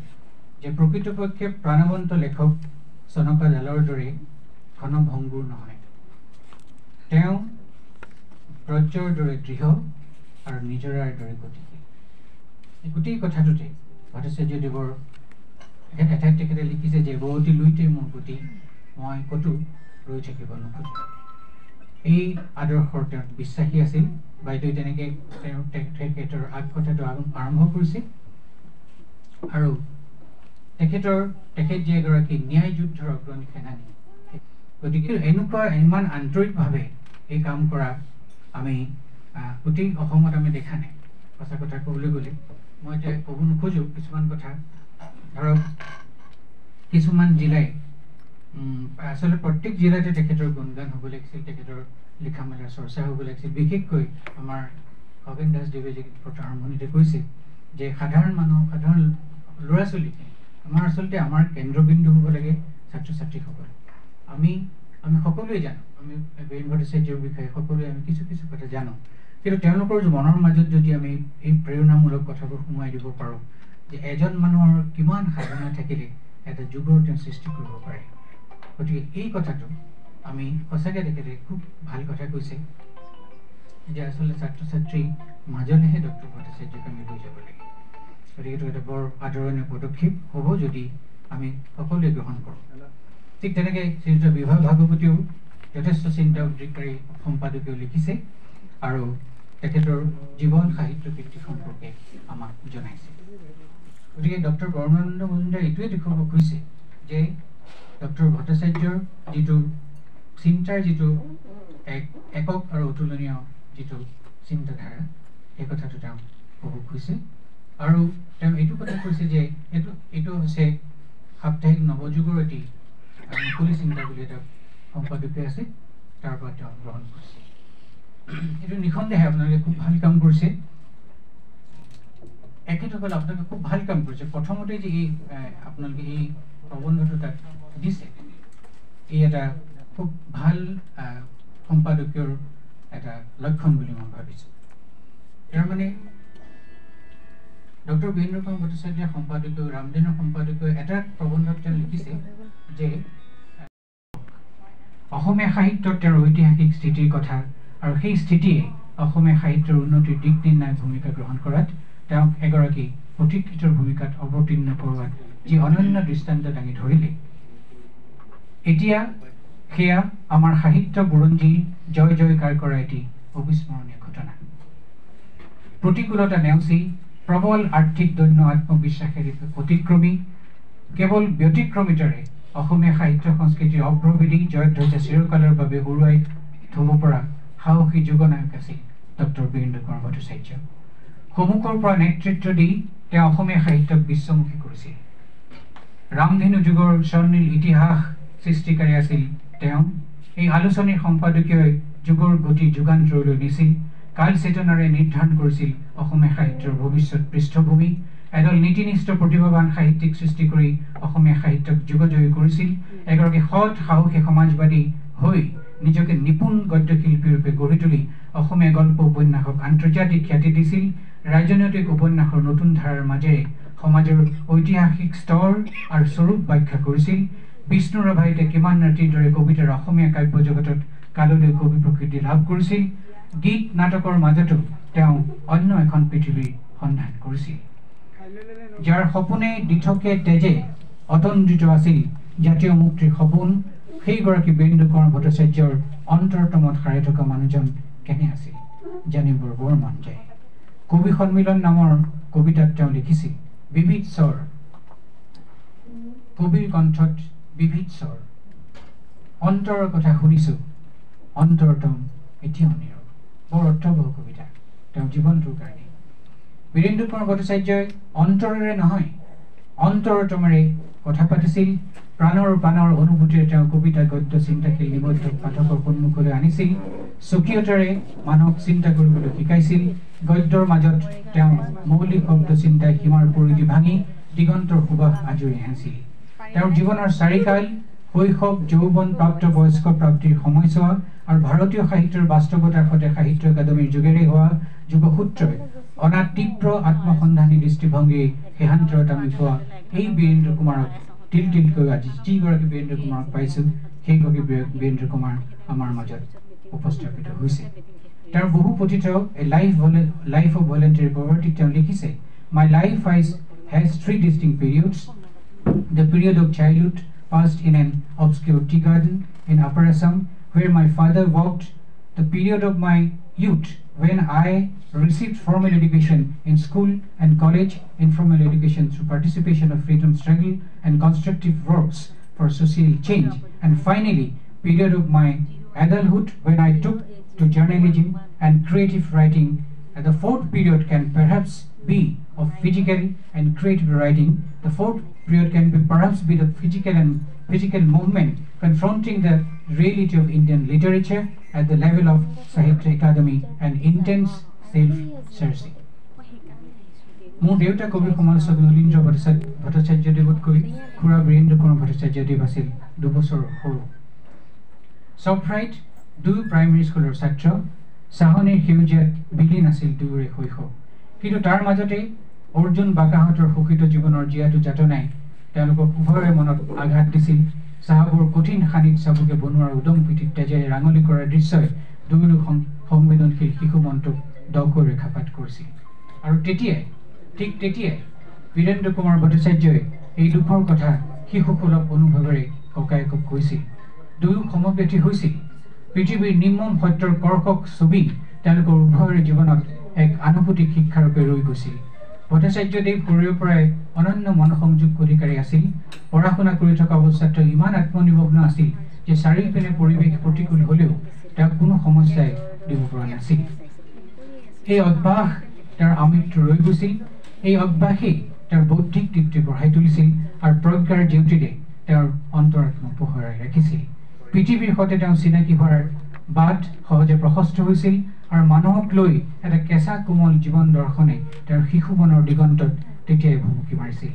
যে প্ৰকৃতপক্ষে প্ৰাণৱন্ত লেখক চনকা জালৰ দৰে ঘনভংগুৰ নহয় তেওঁ ব্ৰজৰ দৰে দৃঢ় আৰু নিজৰাৰ দৰে গতিশীল এই গোটেই কথাটোতে ভট্টাচাৰ্যদেৱৰ এঠাইত তেখেতে লিখিছে যে বৰতি লুইতে মোৰ গতি মই ক'তো ৰৈ থাকিব নোখোজো এই আদৰ্শৰ তেওঁ বিশ্বাসী আছিল বাইদেৱে তেনেকৈ তেওঁ তেখেতৰ আগকথাটো আৰম্ভ কৰিছে আৰু তেখেত যে এগৰাকী ন্যায় যুদ্ধৰ অগ্ৰণী সেনানী গতিকে এনেকুৱা ইমান আন্তৰিকভাৱে এই কাম কৰা আমি গোটেই অসমত আমি দেখা নাই সঁচা কথা ক'বলৈ গ'লে মই এতিয়া ক'ব নোখোজোঁ কিছুমান কথা ধৰক কিছুমান জিলাই আচলতে প্ৰত্যেক জিলাতে তেখেতৰ গুণগান হ'ব লাগিছিল তেখেতৰ লিখা মেলাৰ চৰ্চা হ'ব লাগিছিল বিশেষকৈ আমাৰ খগেন দাসদেৱে যি আৰম্ভণিতে কৈছে যে সাধাৰণ মানুহ সাধাৰণ ল'ৰা ছোৱালীখিনি আমাৰ আচলতে আমাৰ কেন্দ্ৰবিন্দু হ'ব লাগে ছাত্ৰ ছাত্ৰীসকল আমি সকলোৱে জানো আমি বীৰেন ভট্টাচাৰ্যৰ বিষয়ে সকলোৱে আমি কিছু কথা জানো কিন্তু তেওঁলোকৰ মনৰ মাজত যদি আমি এই প্ৰেৰণামূলক কথাবোৰ সোমোৱাই দিব পাৰোঁ যে এজন মানুহৰ কিমান সাধনা থাকিলে এটা যুগৰ তেওঁ সৃষ্টি কৰিব পাৰে গতিকে এই কথাটো আমি সঁচাকৈ তেখেতে খুব ভাল কথা কৈছে যে আচলতে ছাত্ৰ ছাত্ৰীৰ মাজলৈহে ডক্টৰ ভট্টাচাৰ্যক আমি লৈ যাব লাগে গতিকে এইটো এটা বৰ আদৰণীয় পদক্ষেপ হ'ব যদি আমি সকলোৱে গ্ৰহণ কৰোঁ ঠিক তেনেকৈ শ্ৰীযুত বিভা ভাগৱতীয়েও যথেষ্ট চিন্তা উদ্ৰেককাৰী সম্পাদকীয় লিখিছে আৰু তেখেতৰ জীৱন সাহিত্য কীৰ্তি সম্পৰ্কে আমাক জনাইছে গতিকে ডক্টৰ বৰ্ণানন্দ মজুমদাৰে এইটোৱে দেখুৱাব খুজিছে যে ডক্টৰ ভট্টাচাৰ্যৰ যিটো চিন্তাৰ যিটো একক আৰু অতুলনীয় যিটো চিন্তাধাৰা সেই কথাটো তেওঁ ক'ব খুজিছে আৰু তেওঁ এইটো কথা কৈছে যে এইটো হৈছে সাপ্তাহিক নৱযুগৰ এটি মুকলি চিন্তা বুলি এটা সম্পাদকীয় আছে তাৰ পৰা তেওঁ গ্ৰহণ কৰিছে এইটো নিঃসন্দেহে আপোনালোকে খুব ভাল কাম কৰিছে তেখেতসকলে আপোনালোকে খুব ভাল কাম কৰিছে। প্ৰথমতে যে এই আপোনালোকে এই প্ৰবন্ধটো তাত দিছে, এই এটা খুব ভাল সম্পাদকীয়ৰ এটা লক্ষণ বুলি মই ভাবিছোঁ। ইয়াৰ মানে ডক্টৰ বীৰেন্দ্ৰ কুমাৰ ভট্টাচাৰ্যৰ সম্পাদকীয়, ৰামদেৱৰ সম্পাদকীয় এটা প্ৰবন্ধত তেওঁ লিখিছে যে অসমীয়া সাহিত্যত তেওঁৰ ঐতিহাসিক স্থিতিৰ কথা আৰু সেই স্থিতিয়ে অসমীয়া সাহিত্যৰ উন্নতিৰ দিক নিৰ্ণায়ক ভূমিকা গ্ৰহণ কৰাত তেওঁক এগৰাকী পথিকৃতৰ ভূমিকাত অৱতীৰ্ণ কৰোৱাত যি অনন্য দৃষ্টান্ত দাঙি ধৰিলে, এতিয়া সেয়া আমাৰ সাহিত্য বুৰঞ্জীৰ জয় জয়কাৰ কৰা এটি অবিস্মৰণীয় ঘটনা। প্ৰতিকূলতা নেওচি প্ৰবল আৰ্থিক দৈন্য আত্মবিশ্বাসেৰে অতিক্ৰমী কেৱল ব্যতিক্ৰমিতাৰে অসমীয়া সাহিত্য সংস্কৃতিৰ অগ্ৰবেদী জয়ধ্বজা চিৰকালৰ বাবে উৰুৱাই থ'ব পৰা সাহসী যুগনায়ক আছিল ডক্টৰ বীৰেন্দ্ৰ কুমাৰ ভট্টাচাৰ্য। সন্মুখৰ পৰা নেতৃত্ব দি তেওঁ অসমীয়া সাহিত্যক বিশ্বমুখী কৰিছিল। ৰামধেনু যুগৰ স্বৰ্ণীল ইতিহাস সৃষ্টিকাৰী আছিল তেওঁ। এই আলোচনীৰ সম্পাদকীয় যুগৰ গতি যুগান্তৰলৈ নিছিল, কাল চেতনাৰে নিৰ্ধাৰণ কৰিছিল অসমীয়া সাহিত্যৰ ভৱিষ্যত পৃষ্ঠভূমি। এডাল নীতিনিষ্ঠ প্ৰতিভাৱান সাহিত্যিক সৃষ্টি কৰি অসমীয়া সাহিত্যক যুগজয়ী কৰিছিল। এগৰাকী সৎ সাহসী সমাজবাদী হৈ নিজকে নিপুণ গদ্যশিল্পী ৰূপে গঢ়ি তুলি অসমীয়া গল্প উপন্যাসক আন্তৰ্জাতিক খ্যাতি দিছিল। ৰাজনৈতিক উপন্যাসৰ নতুন ধাৰাৰ মাজেৰে সমাজৰ ঐতিহাসিক স্তৰ আৰু স্বৰূপ ব্যাখ্যা কৰিছিল। বিষ্ণু ৰাভাইতে কিমান ৰাতিৰ দৰে কবিতাৰ অসমীয়া কাব্য জগতত কাললৈ কবি প্ৰকৃতি লাভ কৰিছিল। গীত নাটকৰ মাজতো তেওঁ অন্য এখন পৃথিৱীৰ সন্ধান কৰিছিল। যাৰ সপোনে দিঠকে তেজে অতন্দ্ৰিত আছিল জাতীয় মুক্তিৰ সপোন, সেইগৰাকী বীৰেন্দ্ৰ কুমাৰ ভট্টাচাৰ্যৰ অন্তৰতমত সাৰে থকা মানুহজন কেনে আছিল জানিবৰ বৰ মন যায়। কবি সন্মিলন নামৰ কবিতাত তেওঁ লিখিছিল, বিবিধ স্বৰ, কবিৰ কণ্ঠত বিবিধ স্বৰ, অন্তৰৰ কথা শুনিছোঁ অন্তৰতম এতিয়াও নীৰৱ। বৰ অৰ্থবহ কবিতা তেওঁ জীৱনটোৰ কাৰণে। বীৰেন্দ্ৰ কুমাৰ ভট্টাচাৰ্যই অন্তৰেৰে নহয় অন্তৰতমেৰে কথা পাতিছিল। প্ৰাণৰ অনুভূতিৰে তেওঁ কবিতা গদ্য চিন্তাশীল নিবদ্ধ পাঠকৰ সন্মুখলৈ আনিছিল। স্বকীয়তাৰে মানুহক চিন্তা কৰিবলৈ শিকাইছিল। গদ্যৰ মাজত তেওঁ মৌলিক শব্দ চিন্তাই সীমাৰ পৰিধি ভাঙি দিগন্তৰ সুবাস আজৰি আনিছিল। তেওঁৰ জীৱনৰ চাৰিকাল শৈশৱ, যৌৱন, প্ৰাপ্তবয়স্ক প্ৰাপ্তিৰ সময়ছোৱা আৰু ভাৰতীয় সাহিত্যৰ বাস্তৱতাৰ সৈতে সাহিত্য একাডেমীৰ যোগেৰে হোৱা যোগসূত্ৰই অনা তীব্ৰ আত্মসন্ধানী দৃষ্টিভংগী সেহান্তৰত আমি পোৱা এই বীৰেন্দ্ৰ কুমাৰক তিলকৈ আজি যিগৰাকী বীৰেন্দ্ৰ কুমাৰক পাইছোঁ সেইগৰাকী বীৰেন্দ্ৰ কুমাৰ আমাৰ মাজত উপস্থাপিত হৈছে। তেওঁৰ বহু পঠিত লাইফ অফ ভলেণ্টাৰী পভাৰ্টিত তেওঁ লিখিছে, my life has three distinct periods. The period of childhood passed in an obscure tea garden in Upper Assam, where my father worked. The period of my youth, when I received formal education in school and college, informal education through participation of freedom struggle and constructive works for social change, and finally, period of my adulthood, when I took to journalism and creative writing. And the fourth period can perhaps be of physical and creative writing. The fourth period can be perhaps be the physical movement confronting the reality of Indian literature at the level of Sahitya Academy and intense self-searching. মোৰ দেউতা কবি সমালোচক নলীন্দ্ৰ ভট্টাচাৰ্যদেৱতকৈ খুৰা বীৰেন্দ্ৰ কুমাৰ ভট্টাচাৰ্যদেৱ আছিল 2 বছৰ সৰু। চফ্ৰাইট 2 primary স্কুলৰ ছাত্ৰ, চাহনিৰ সেউজীয়াত বিলীন আছিল দুয়োৰে শৈশৱ। কিন্তু তাৰ মাজতে অৰ্জুন বাকাহঁতৰ শোষিত জীৱনৰ জীয়াটো যাতনাই তেওঁলোকক উভয়ৰে মনত আঘাত দিছিল। চাহাবৰ কঠিন সানিত চাবুকে বনোৱাৰ উদম পিঠিত তেজেৰে ৰাঙলি কৰাৰ দৃশ্যই দুয়োৰো সংবেদনশীল শিশু মনটোক দকৈ ৰেখাপাত কৰিছিল। আৰু ঠিক তেতিয়াই বীৰেন্দ্ৰ কুমাৰ ভট্টাচাৰ্যই এই দুখৰ কথা শিশুসুলভ অনুভৱেৰে ককায়েকক কৈছিল। দুয়ো সমবেতি হৈছিল। পৃথিৱীৰ নিৰ্মম সত্যৰ কৰ্কশ ছবি তেওঁলোকৰ উভয়ৰে জীৱনত এক আনুভূতিক শিক্ষাৰূপে ৰৈ গৈছিল। ভট্টাচাৰ্যদেৱ সৰুৰে পৰাই অনন্য মনসংযোগ অধিকাৰী আছিল। পঢ়া শুনা কৰি থকা অৱস্থাত তেওঁ ইমান আত্মনিমগ্ন আছিল যে চাৰিওপিনে পৰিৱেশ প্ৰতিকূল হ'লেও তেওঁক কোনো সমস্যাই দিব পৰা নাছিল। এই অভ্যাস তেওঁৰ আমৃত্যু ৰৈ গৈছিল। এই অভ্যাসেই তেওঁৰ বৌদ্ধিক তৃপ্তি বঢ়াই তুলিছিল আৰু প্ৰজ্ঞাৰ জেউতিৰে তেওঁৰ অন্তৰাত্মা পোহৰাই ৰাখিছিল। পৃথিৱীৰ সৈতে তেওঁ চিনাকি হোৱাৰ বাট সহজে প্ৰশস্ত হৈছিল আৰু মানুহক লৈ এটা কেঁচা কোমল জীৱন দৰ্শনে তেওঁৰ শিশুমনৰ দিগন্তত তেতিয়াই ভুমুকি মাৰিছিল।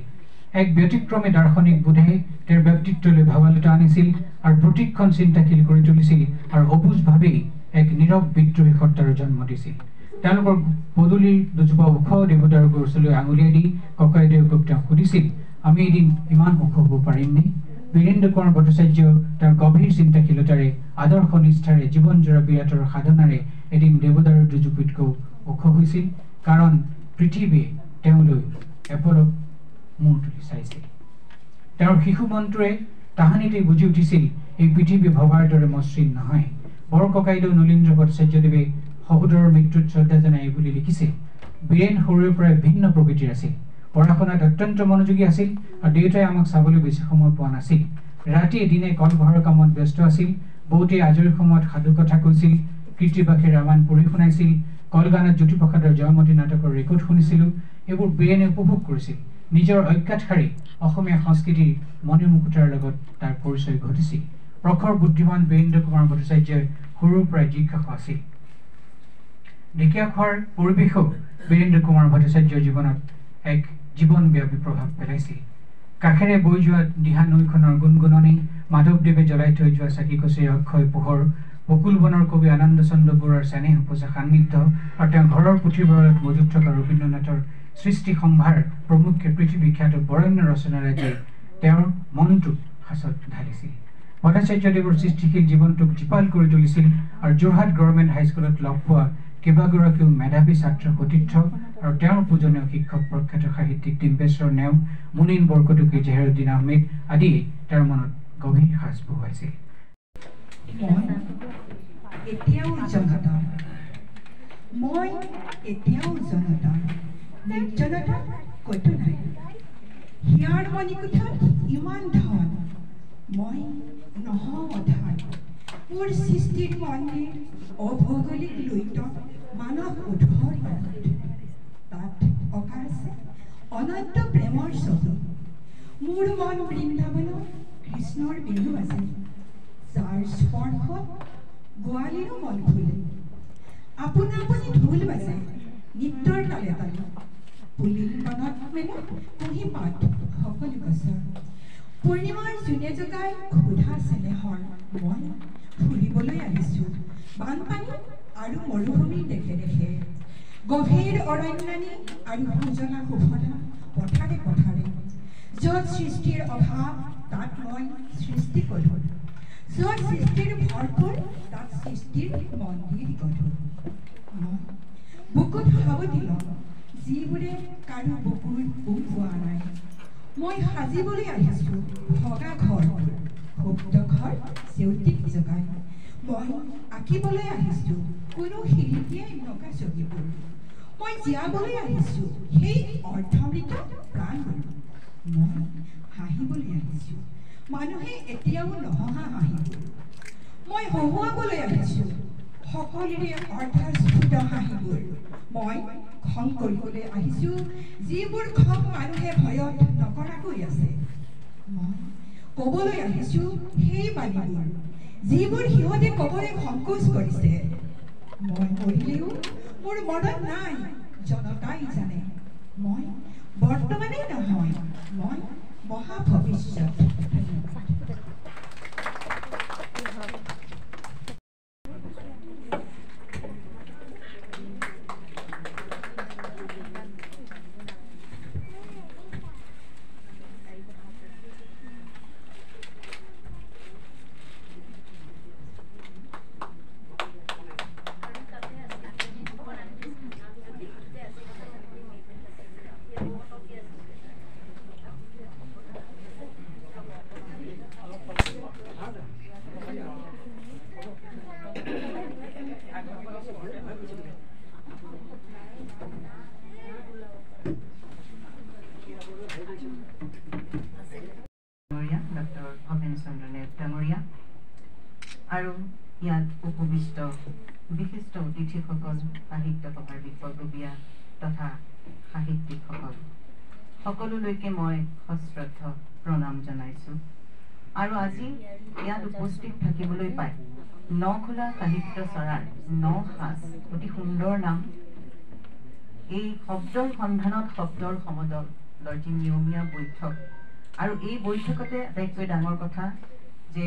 এক ব্যতিক্ৰমী দাৰ্শনিক বোধে তেওঁৰ ব্যক্তিত্বলৈ ভাৱালোতা আনিছিল আৰু প্ৰতিক্ষণ চিন্তাশীল কৰি তুলিছিল আৰু অবুজভাৱেই এক নীৰৱ বিদ্ৰোহী সত্তাৰ জন্ম দিছিল। তেওঁলোকৰ পদূলিৰ দুজোপা ওখ দেৱতাৰ ওচৰলৈ আঙুলিয়াই দি ককাইদেউকক তেওঁ সুধিছিল, আমি এদিন ইমান ওখ হ'ব পাৰিমনে? বীৰেন্দ্ৰ কুমাৰ ভট্টাচাৰ্য তেওঁৰ গভীৰ চিন্তাশীলতাৰে আদৰ্শ নিষ্ঠাৰে জীৱনজোৰা বিৰাটৰ সাধনাৰে এদিন দেৱতাৰৰ দুজোপিতকৈ ওখ হৈছিল, কাৰণ পৃথিৱীয়ে তেওঁলৈ এপলক মূৰ তুলি চাইছিল। তেওঁৰ শিশু মনটোৱে তাহানিতেই বুজি উঠিছিল এই পৃথিৱী ভবাৰ দৰে মসৃণ নহয়। বৰককাইদেউ নলীন্দ্ৰ ভট্টাচাৰ্যদেৱে সহোদৰৰ মৃত্যুত শ্ৰদ্ধা জনাই বুলি লিখিছে, বীৰেন সৰুৰে পৰাই ভিন্ন প্ৰকৃতিৰ আছিল। পঢ়া শুনাত অত্যন্ত মনোযোগী আছিল আৰু দেউতাই আমাক চাবলৈ বেছি সময় পোৱা নাছিল। ৰাতি দিনে কলঘৰৰ কামত ব্যস্ত আছিল। বহুতে আজৰি সময়ত সাধু কথা কৈছিল, কীৰ্তিবাসে ৰামায়ণ পঢ়ি শুনাইছিল, কলগানত জ্যোতিপ্ৰসাদৰ জয়মতী নাটকৰ ৰেকৰ্ড শুনিছিলোঁ। এইবোৰ বীৰেনে উপভোগ কৰিছিল। নিজৰ অজ্ঞাতসাৰে অসমীয়া সংস্কৃতিৰ মণিমুকুতাৰ লগত তাৰ পৰিচয় ঘটিছিল। প্ৰখৰ বুদ্ধিমান বীৰেন্দ্ৰ কুমাৰ ভট্টাচাৰ্যই সৰুৰ পৰাই জিজ্ঞাসু আছিল। ঢেকীয়া খোৱাৰ পৰিৱেশেও বীৰেন্দ্ৰ কুমাৰ ভট্টাচাৰ্যৰ জীৱনত এক জীৱনব্যাপী প্ৰভাৱ পেলাইছিল। কাষেৰে বৈ যোৱা দিহা নৈখনৰ গুণগুণনি, মাধৱদেৱে জ্বলাই থৈ যোৱা চাকি কচেৰ অক্ষয় পোহৰ, বকুল বনৰ কবি আনন্দ চন্দ্ৰ বৰুৱাৰ চেনেহ উপজা সান্নিধ্য আৰু তেওঁৰ ঘৰৰ পুথিভঁৰালত মজুত থকা ৰবীন্দ্ৰনাথৰ সৃষ্টি সম্ভাৰ প্ৰমুখ্যে পৃথিৱীখ্যাত বৰেণ্য ৰচনাৰাজিয়ে তেওঁৰ মনটোক সাঁচত ঢালিছিল। ভট্টাচাৰ্যদেৱৰ সৃষ্টিশীল জীৱনটোক জীপাল কৰি তুলিছিল আৰু যোৰহাট গভৰ্ণমেণ্ট হাইস্কুলত লগ পোৱা কেইবাগৰাকীও মেধাৱী ছাত্ৰ সতীৰ্থ আৰু তেওঁৰ পূজনীয় শিক্ষক প্ৰখ্যাত সাহিত্যিক ডিম্বেশ্বৰ নেওগ, মুনীন বৰকটকী, জেহেৰুদ্দিন আহমেদ আদিয়ে তেওঁৰ মনত গভীৰ সাঁচ বহুৱাইছিল। মই এতিয়াও জনতা নিৰ্জনতা ক'তো নাই। হিয়াৰ মণিকোঠাত ইমান ধন, মই নহওঁ অধাৰ। মোৰ সৃষ্টিৰ মন্দিৰ অভৌগোলিক লুইতত মানৱ উধৰ পাৰত। তাত অঁকা আছে অনন্ত প্ৰেমৰ ছবি। মোৰ মন বৃন্দাবনত কৃষ্ণৰ বিহু আছে, যাৰ স্পৰ্শত গোৱালীৰো মন ফুলে। আপোনা আপুনি ঢোল বাজে নৃত্যৰ তালে তালে, পুলিৰ বনত মেলে কুঁহি পাত সকলো গছৰ। পূৰ্ণিমাৰ জোনে জগাই ক্ষুধা চেনেহৰ মই ফুৰিবলৈ আহিছোঁ বানপানী আৰু মৰুভূমিৰ দেশে দেশে। গভীৰ অৰণ্যানী আৰু সুজলা সুফলা পথাৰে পথাৰে। য'ত সৃষ্টিৰ অভাৱ তাত মই সৃষ্টি কৰোঁ, য'ত সৃষ্টিৰ ভৰপূৰ তাত সৃষ্টিৰ মন্দিৰ গঢ়োঁ। মই বুকুত সাৱটি লওঁ যিবোৰে কাৰো বুকুৰ বুক পোৱা নাই। মই সাজিবলৈ আহিছোঁ ভগা ঘৰবোৰ, সুপ্ত ঘৰ চেউটিক জগাই। মই আঁকিবলৈ আহিছোঁ কোনো শিল্পীয়ে নকা ছবিবোৰ। মই জীয়াবলৈ আহিছোঁ সেই অৰ্ধমৃত প্ৰাণবোৰ। মই হাঁহিবলৈ আহিছোঁ মানুহে এতিয়াও নহা হাঁহিবোৰ। মই হহুৱাবলৈ আহিছোঁ সকলোৰে অৰ্ধস্ফুট হাঁহিবোৰ। মই খং কৰিবলৈ আহিছোঁ যিবোৰ খং মানুহে ভয়ত নকৰাকৈ আছে। মই ক'বলৈ আহিছোঁ সেই বাণীবোৰ যিবোৰ সিহঁতে ক'বলৈ সংকোচ কৰিছে। মই মৰিলেও মোৰ মনত নাই, জনতাই জানে। মই বৰ্তমানেই নহয়, মই মহা ভৱিষ্যত। আৰু ইয়াত উপবিষ্ট বিশিষ্ট অতিথিসকল, সাহিত্য সভাৰ বিশ্বকবিয়া তথা সাহিত্যিকসকল সকলোলৈকে মই সশ্ৰদ্ধ প্ৰণাম জনাইছোঁ। আৰু আজি ইয়াত উপস্থিত থাকিবলৈ পাই নখোলা সাহিত্য চৰাৰ নসাজ অতি সুন্দৰ নাম। এই শব্দৰ সন্ধানত শব্দৰ সমদলৰ যি নিয়মীয়া বৈঠক, আৰু এই বৈঠকতে আটাইতকৈ ডাঙৰ কথা যে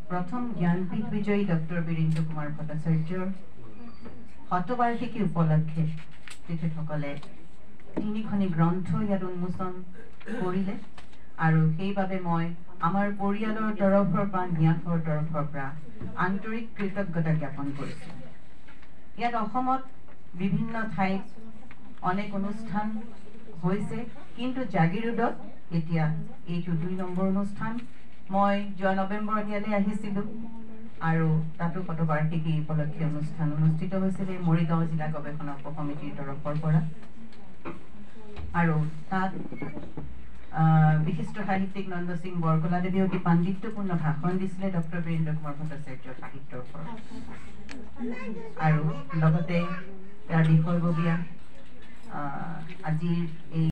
প্ৰথম জ্ঞানপীঠ বিজয়ী ডক্টৰ বীৰেন্দ্ৰ কুমাৰ ভট্টাচাৰ্যৰ শতবাৰ্ষিকী উপলক্ষে তেখেতসকলে 3খনি গ্ৰন্থ ইয়াত উন্মোচন কৰিলে, আৰু সেইবাবে মই আমাৰ পৰিয়ালৰ তৰফৰ পৰা ন্যাসৰ তৰফৰ পৰা আন্তৰিক কৃতজ্ঞতা জ্ঞাপন কৰিছোঁ। ইয়াত অসমত বিভিন্ন ঠাইত অনেক অনুষ্ঠান হৈছে, কিন্তু জাগিৰোডত এতিয়া এইটো 2 নম্বৰ অনুষ্ঠান। মই যোৱা নৱেম্বৰত ইয়ালৈ আহিছিলোঁ, আৰু তাতো শতবাৰ্ষিকী উপলক্ষে অনুষ্ঠান অনুষ্ঠিত হৈছিল মৰিগাঁও জিলা গৱেষণা উপ সমিতিৰ তৰফৰ পৰা। আৰু তাত বিশিষ্ট সাহিত্যিক নন্দ সিং বৰকলাদেৱে অতি পাণ্ডিত্যপূৰ্ণ ভাষণ দিছিলে ডক্টৰ বীৰেন্দ্ৰ কুমাৰ ভট্টাচাৰ্যৰ সাহিত্যৰ ওপৰত, আৰু লগতে তাৰ বিষয়ববীয়া আজিৰ এই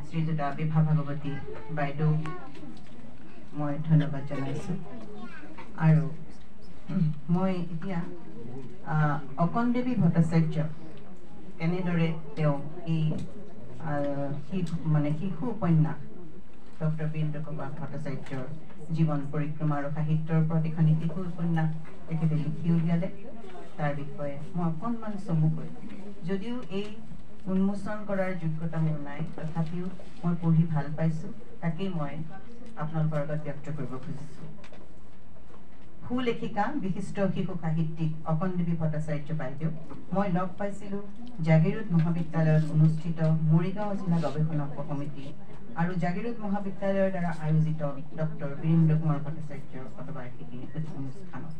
শ্ৰীযুতা বিভা ভাগৱতী বাইদেউ মই ধন্যবাদ জনাইছোঁ। আৰু মই এতিয়া অকণদেৱী ভট্টাচাৰ্য কেনেদৰে তেওঁ এই শিশু উপন্যাস ডক্টৰ বীৰেন্দ্ৰ কুমাৰ ভট্টাচাৰ্যৰ জীৱন পৰিক্ৰমা আৰু সাহিত্যৰ ওপৰত এখন শিশু উপন্যাস তেখেতে লিখি উলিয়ালে, তাৰ বিষয়ে মই অকণমান চমুকৈ, যদিও এই উন্মোচন কৰাৰ যোগ্যতা মোৰ নাই, তথাপিও মই পঢ়ি ভাল পাইছোঁ, তাকেই মই আপোনালোকৰ আগত ব্যক্ত কৰিব খুজিছোঁ। সুলেখিকা বিশিষ্ট শিশু সাহিত্যিক অকণদেৱী ভট্টাচাৰ্য বাইদেউ মই লগ পাইছিলোঁ জাগিৰোড মহাবিদ্যালয়ত অনুষ্ঠিত মৰিগাঁও জিলা গৱেষণা উপ সমিতি আৰু জাগিৰোড মহাবিদ্যালয়ৰ দ্বাৰা আয়োজিত ডক্টৰ বীৰেন্দ্ৰ কুমাৰ ভট্টাচাৰ্যৰ শতবাৰ্ষিকী অনুষ্ঠানত।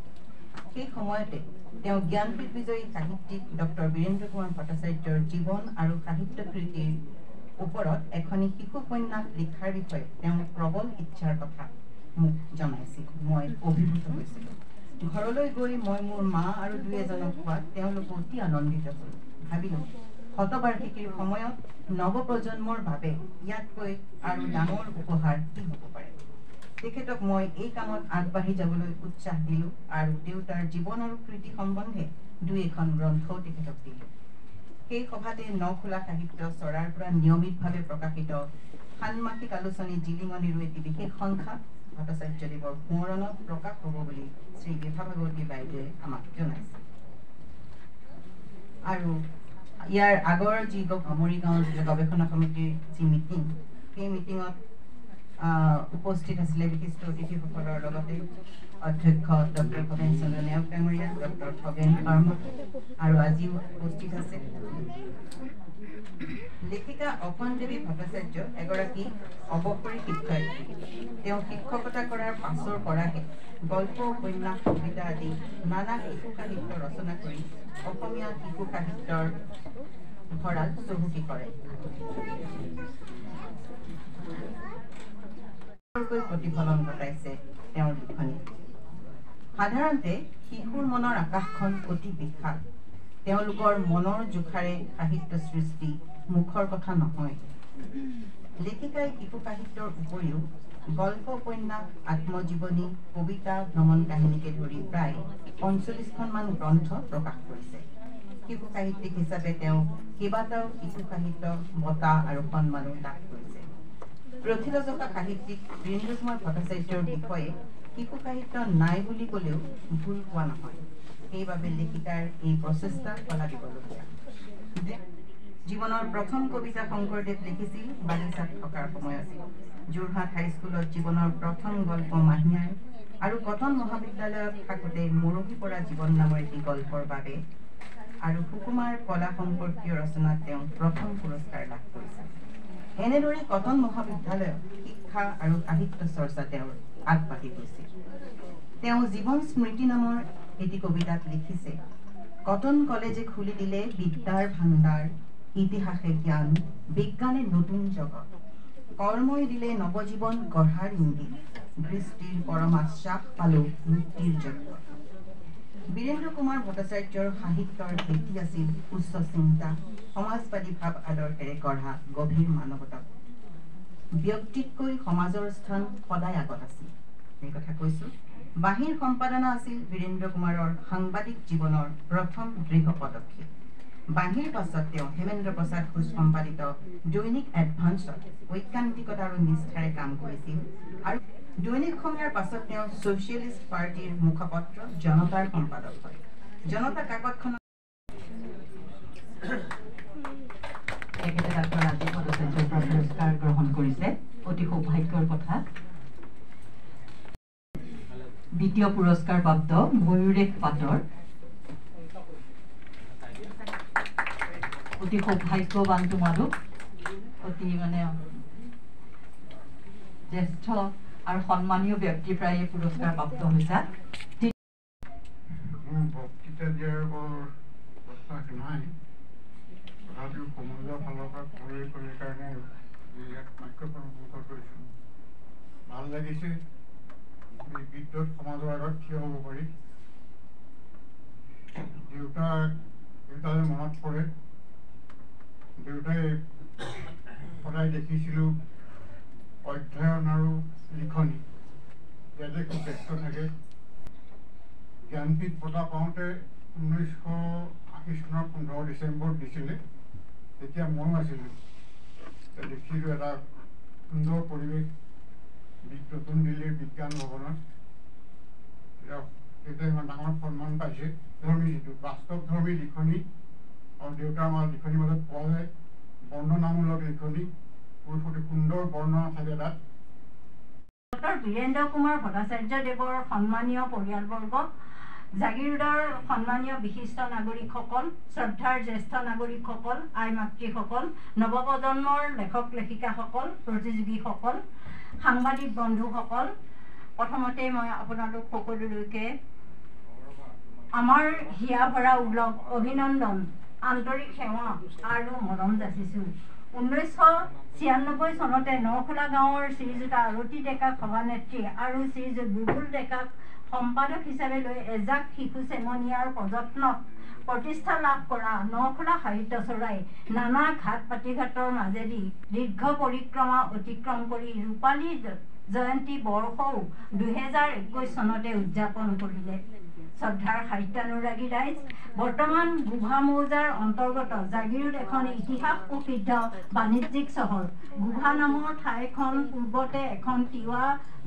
সেই সময়তে তেওঁ জ্ঞানপীঠ বিজয়ী সাহিত্যিক ডক্টৰ বীৰেন্দ্ৰ কুমাৰ ভট্টাচাৰ্যৰ জীৱন আৰু সাহিত্য কৃতিৰ ওপৰত এখনি শিশু উপন্যাস লিখাৰ বিষয়ে তেওঁৰ প্ৰবল ইচ্ছাৰ কথা মোক জনাইছিল। মই অভিভূত হৈছিলোঁ। ঘৰলৈ গৈ মই মোৰ মা আৰু 2-এজনক কোৱাত তেওঁলোক অতি আনন্দিত হ'ল। ভাবিলোঁ শতবাৰ্ষিকীৰ সময়ত নৱপ্ৰজন্মৰ বাবে ইয়াতকৈ আৰু ডাঙৰ উপহাৰ কি হ'ব পাৰে। তেখেতক মই এই কামত আগবাঢ়ি যাবলৈ উৎসাহ দিলোঁ, আৰু দেউতাৰ জীৱন আৰু কৃতি সম্বন্ধে 2-এখন গ্ৰন্থও তেখেতক দিলোঁ। সেই সভাতে নখোলা সাহিত্য চৰাৰ পৰা নিয়মিতভাৱে প্ৰকাশিত ষান্মাসিক আলোচনী জিলিঙনিৰো এটি বিশেষ সংখ্যা ভট্টাচাৰ্যদেৱৰ সোঁৱৰণত প্ৰকাশ হ'ব বুলি শ্ৰী বিভা ভাগৱতী বাইদেৱে আমাক জনাইছে। আৰু ইয়াৰ আগৰ যি মৰিগাঁও গৱেষণা সমিতিৰ যি মিটিং, সেই মিটিঙত উপস্থিত আছিলে বিশিষ্ট অতিথিসকলৰ লগতে অধ্যক্ষ ডক্টৰ ভৱেন চন্দ্ৰ নেওগ ডাঙৰীয়া, ডক্টৰ খগেন শৰ্মা, আৰু আজিও উপস্থিত আছে লেখিকা অকণদেৱী ভট্টাচাৰ্য এগৰাকী অৱসৰী শিক্ষয়িত্ৰী। তেওঁ শিক্ষকতা কৰাৰ পাছৰ পৰাহে গল্প, উপন্যাস, কবিতা আদি নানা শিশু সাহিত্য ৰচনা কৰি অসমীয়া শিশু সাহিত্যৰ ভঁৰাল চহকী কৰে। প্ৰতিফলন ঘটাইছে তেওঁৰ লিখনি। সাধাৰণতে শিশুৰ মনৰ আকাশখন অতি বিশাল। তেওঁলোকৰ মনৰ জোখাৰে সাহিত্য সৃষ্টি মুখৰ কথা নহয়। লেখিকাই শিশু সাহিত্যৰ উপৰিও গল্প, উপন্যাস, আত্মজীৱনী, কবিতা, ভ্ৰমণ কাহিনীকে ধৰি প্ৰায় 45খনমান গ্ৰন্থ প্ৰকাশ কৰিছে। শিশু সাহিত্যিক হিচাপে তেওঁ কেইবাটাও শিশু সাহিত্য বঁটা আৰু সন্মানো লাভ কৰিছে। প্ৰথিতযশা সাহিত্যিক বীৰেন্দ্ৰ কুমাৰ ভট্টাচাৰ্যৰ বিষয়ে শিশু সাহিত্য নাই বুলি ক'লেও ভুল কোৱা নহয়। সেইবাবে লেখিকাৰ এই প্ৰচেষ্টা শলাগিবলগীয়া। জীৱনৰ প্ৰথম কবিতা শংকৰদেৱ লিখিছিল বাগিচাত থকাৰ সময়ত। যোৰহাট হাইস্কুলত জীৱনৰ প্ৰথম গল্প মাহীয়াই, আৰু কটন মহাবিদ্যালয়ত থাকোঁতে মৰহি পৰা জীৱন নামৰ এটি গল্পৰ বাবে আৰু সুকুমাৰ কলা সম্পৰ্কীয় ৰচনাত তেওঁ প্ৰথম পুৰস্কাৰ লাভ কৰিছিল। এনেদৰে কটন মহাবিদ্যালয়ত শিক্ষা আৰু সাহিত্য চৰ্চা তেওঁৰ আগবাঢ়ি গৈছিল। তেওঁ জীৱন স্মৃতি নামৰ এটি কবিতাত লিখিছে, কটন কলেজে খুলি দিলে বিদ্যাৰ ভাণ্ডাৰ, ইতিহাসে জ্ঞান, বিজ্ঞানে নতুন জগত, কৰ্মই দিলে নৱজীৱন গঢ়াৰ ইংগিত, দৃষ্টিৰ পৰমাশ্বাস পালো মুক্তিৰ জগত। বীৰেন্দ্ৰ কুমাৰ ভট্টাচাৰ্যৰ সাহিত্যৰ ভেটি আছিল উচ্চ চিন্তা, সমাজবাদী ভাৱ আদৰ্শেৰে গঢ়া গভীৰ মানৱতা। ব্যক্তিতকৈ সমাজৰ স্থান সদায় আগত আছিল। এই কথা কৈছোঁ। বাঁহীৰ সম্পাদনা আছিল বীৰেন্দ্ৰ কুমাৰৰ সাংবাদিক জীৱনৰ প্ৰথম দৃঢ় পদক্ষেপ। বাঁহীৰ পাছত তেওঁ হেমেন্দ্ৰ প্ৰসাদ ঘোষ সম্পাদিত দৈনিক এডভান্সত ঐকান্তিকতা আৰু নিষ্ঠাৰে কাম কৰিছিল আৰু দৈনিক অসমীয়াৰ পাছত তেওঁ ছ'চিয়েলিষ্ট পাৰ্টীৰ মুখপত্ৰ জনতাৰ সম্পাদক হয়। জনতা কাকতখনত তেখেতে ডাক্তৰ ৰাজীৱ ভট্টাচাৰ্যৰ পৰা পুৰস্কাৰ গ্ৰহণ কৰিছে, অতি সৌভাগ্যৰ কথা। দ্বিতীয় পুৰস্কাৰ প্ৰাপ্ত ময়ূৰেশ পাটৰ অতি সৌভাগ্যৱান তোমালোক, অতি জ্যেষ্ঠ আৰু সন্মানীয় ব্যক্তিৰ পৰাই এই পুৰস্কাৰ প্ৰাপ্ত হৈছা। বক্তৃতা দিয়াৰ বৰ প্ৰশ্ন নাই, তথাপিও সমাজৰ ফালৰ পৰা কৰি কাৰণে ইয়াত মাইক্ৰফোন মুখত কৰিছোঁ। ভাল লাগিছে এই গীতত সমাজৰ আগত থিয় হ'ব পাৰি। দেউতালৈ মনত পৰে, দেউতাই সদায় দেখিছিলোঁ অধ্যয়ন আৰু লিখনি ইয়াতে খুব ব্যস্ত থাকে। জ্ঞানপীঠ বঁটা পাওঁতে 1980 চনৰ 15 ডিচেম্বৰত দিছিলে, তেতিয়া ময়ো আছিলোঁ। দেখিলোঁ এটা সুন্দৰ পৰিৱেশ নতুন দিল্লীৰ বিজ্ঞান ভৱনত। তেতিয়া ইমান ডাঙৰ সন্মান পাইছে। যিটো বাস্তৱধৰ্মী লিখনি আৰু দেউতাৰ লিখনিৰ মাজত পোৱা যায় বৰ্ণনামূলক লিখনি, অতি সুন্দৰ বৰ্ণনা থাকে তাত। ডক্টৰ বীৰেন্দ্ৰ কুমাৰ ভট্টাচাৰ্যদেৱৰ সন্মানীয় পৰিয়ালবৰ্গ, জাগিৰোডৰ সন্মানীয় বিশিষ্ট নাগৰিকসকল, শ্ৰদ্ধাৰ জ্যেষ্ঠ নাগৰিকসকল, আই মাতৃসকল, নৱপ্ৰজন্মৰ লেখক লেখিকাসকল, প্ৰতিযোগীসকল, সাংবাদিক বন্ধুসকল, প্ৰথমতেই মই আপোনালোক সকলোলৈকে আমাৰ হিয়া ভৰা উলগ অভিনন্দন, আন্তৰিক সেৱা আৰু মৰম যাচিছোঁ। 1996 চনতে নখোলা গাঁৱৰ শ্ৰীযুতা আৰতী ডেকাক সভানেত্ৰী আৰু শ্ৰীযুত বুবুল ডেকাক সম্পাদক হিচাপে লৈ এজাক শিশু চেমনীয়াৰ প্ৰযত্নত প্ৰতিষ্ঠা লাভ কৰা নখোলা সাহিত্য চৰাই নানা ঘাট পাতিঘাটৰ মাজেদি দীৰ্ঘ পৰিক্ৰমা অতিক্ৰম কৰি ৰূপালী জয়ন্তী বৰ্ষও 2021 চনতে উদযাপন কৰিলে। শ্ৰদ্ধাৰ সাহিত্যানুৰাগী ৰাইজ, বৰ্তমান গোভা মৌজাৰ অন্তৰ্গত জাগিৰোড এখন ইতিহাস প্ৰসিদ্ধ বাণিজ্যিক চহৰ। গোভা নামৰ ঠাইখন পূৰ্বতে এখন তিৱা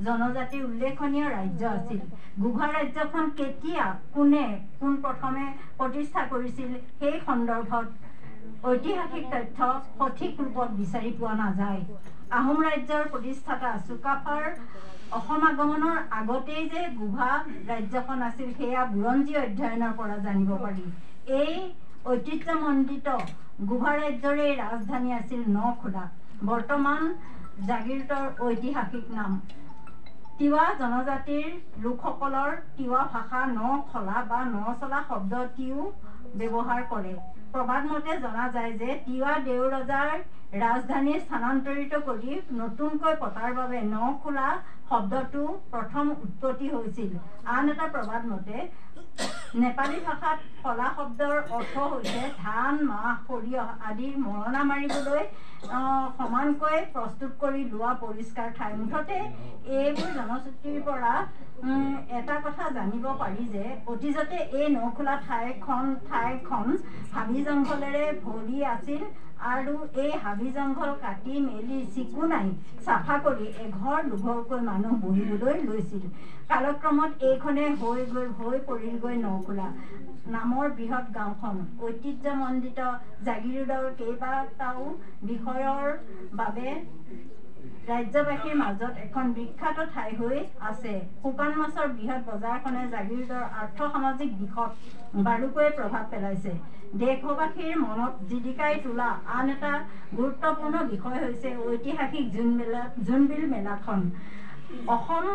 জনজাতিৰ উল্লেখনীয় ৰাজ্য আছিল। গোভা ৰাজ্যখন কেতিয়া কোন প্ৰথমে প্ৰতিষ্ঠা কৰিছিল সেই সন্দৰ্ভত ঐতিহাসিক তথ্য সঠিক ৰূপত বিচাৰি পোৱা নাযায়। আহোম ৰাজ্যৰ প্ৰতিষ্ঠাতা চুকাফাৰ অসম আগমনৰ আগতেই যে গোভা ৰাজ্যখন আছিল সেয়া বুৰঞ্জী অধ্যয়নৰ পৰা জানিব পাৰি। এই ঐতিহ্যমণ্ডিত গোভা ৰাজ্যৰে ৰাজধানী আছিল নখোলা, বৰ্তমান জাগিৰোডৰ ঐতিহাসিক নাম। তিৱা জনজাতিৰ লোকসকলৰ তিৱা ভাষা নখলা বা নচলা শব্দটিও ব্যৱহাৰ কৰে। প্ৰবাদ মতে জনা যায় যে তিৱা দেও ৰজাৰ ৰাজধানী স্থানান্তৰিত কৰি নতুনকৈ পতাৰ বাবে নখোলা শব্দটো প্ৰথম উৎপত্তি হৈছিল। আন এটা প্ৰবাদ মতে নেপালী ভাষাত খলা শব্দৰ অৰ্থ হৈছে ধান, মাহ, সৰিয়হ আদি মৰণা মাৰিবলৈ সমানকৈ প্ৰস্তুত কৰি লোৱা পৰিষ্কাৰ ঠাই। মুঠতে এইবোৰ জনশ্ৰুতিৰ পৰা এটা কথা জানিব পাৰি যে অতীজতে এই নখোলা ঠাইখন হাবি জংঘলেৰে ভৰি আছিল আৰু এই হাবি জংঘল কাটি মেলি চিকুণাই চাফা কৰি এঘৰ দুঘৰকৈ মানুহ বহিবলৈ লৈছিল। কালক্ৰমত এইখনে হৈ পৰিলগৈ নখোলা নামৰ বৃহৎ গাঁওখন। ঐতিহ্যমণ্ডিত জাগিৰোডৰ কেইবাটাও বিষয়ৰ বাবে ৰাজ্যবাসীৰ মাজত এখন বিখ্যাত ঠাই হৈ আছে। শুকান মাছৰ বৃহৎ বজাৰখনে জাগিৰোডৰ আৰ্থ সামাজিক দিশত বাৰুকৈ প্ৰভাৱ পেলাইছে। দেশবাসীৰ মনত জিলিকাই তোলা আন এটা গুৰুত্বপূৰ্ণ বিষয় হৈছে ঐতিহাসিক জোনবিল মেলাখন। অসম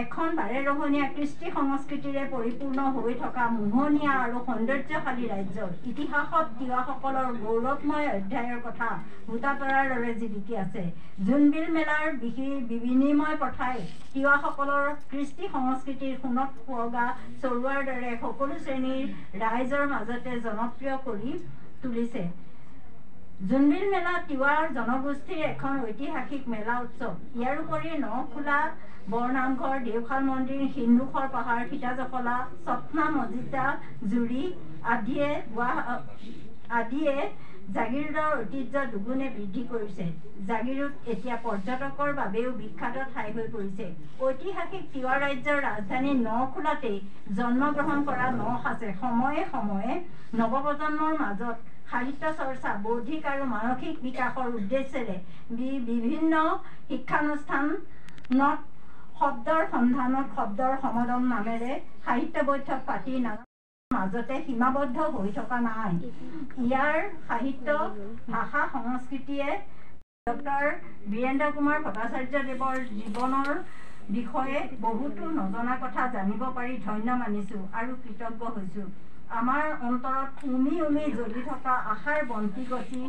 এখন বাৰেৰহণীয়া কৃষ্টি সংস্কৃতিৰে পৰিপূৰ্ণ হৈ থকা মোহনীয়া আৰু সৌন্দৰ্যশালী ৰাজ্য। ইতিহাসত তিৱাসকলৰ গৌৰৱময় অধ্যায়ৰ কথা ভূতাতৰাৰ দৰে জিলিকি আছে। জোনবিল মেলাৰ বিনিময় প্ৰথাই তিৱাসকলৰ কৃষ্টি সংস্কৃতিৰ সোণত সুৱগা চৰোৱাৰ দৰে সকলো শ্ৰেণীৰ ৰাইজৰ মাজতে জনপ্ৰিয় কৰি তুলিছে। জোনবিল মেলা তিৱাৰ জনগোষ্ঠীৰ এখন ঐতিহাসিক মেলা উৎসৱ। ইয়াৰোপৰি নখোলা বৰনামঘৰ, দেওশাল মন্দিৰ, সিন্ধুখৰ পাহাৰ, সীতাজখলা, স্বপ্না মজিদা, জুৰি আদিয়ে জাগিৰোডৰ ঐতিহ্য দুগুণে বৃদ্ধি কৰিছে। জাগিৰোড এতিয়া পৰ্যটকৰ বাবেও বিখ্যাত ঠাই হৈ পৰিছে। ঐতিহাসিক তিৱা ৰাজ্যৰ ৰাজধানী নখোলাতেই জন্মগ্ৰহণ কৰা নসাঁচে সময়ে সময়ে নৱপ্ৰজন্মৰ মাজত সাহিত্য চৰ্চা, বৌদ্ধিক আৰু মানসিক বিকাশৰ উদ্দেশ্যেৰে বিভিন্ন শিক্ষানুষ্ঠানত শব্দৰ সন্ধানত শব্দৰ সমাগম নামেৰে সাহিত্য বৈঠক পাতি মাজতে সীমাবদ্ধ হৈ থকা নাই। ইয়াৰ সাহিত্য, ভাষা, সংস্কৃতিয়ে ডক্টৰ বীৰেন্দ্ৰ কুমাৰ ভট্টাচাৰ্যদেৱৰ জীৱনৰ বিষয়ে বহুতো নজনা কথা জানিব পাৰি ধন্য মানিছোঁ আৰু কৃতজ্ঞ হৈছোঁ। আমাৰ অন্তৰত উমি উমি জ্বলি থকা আশাৰ বন্তি গছি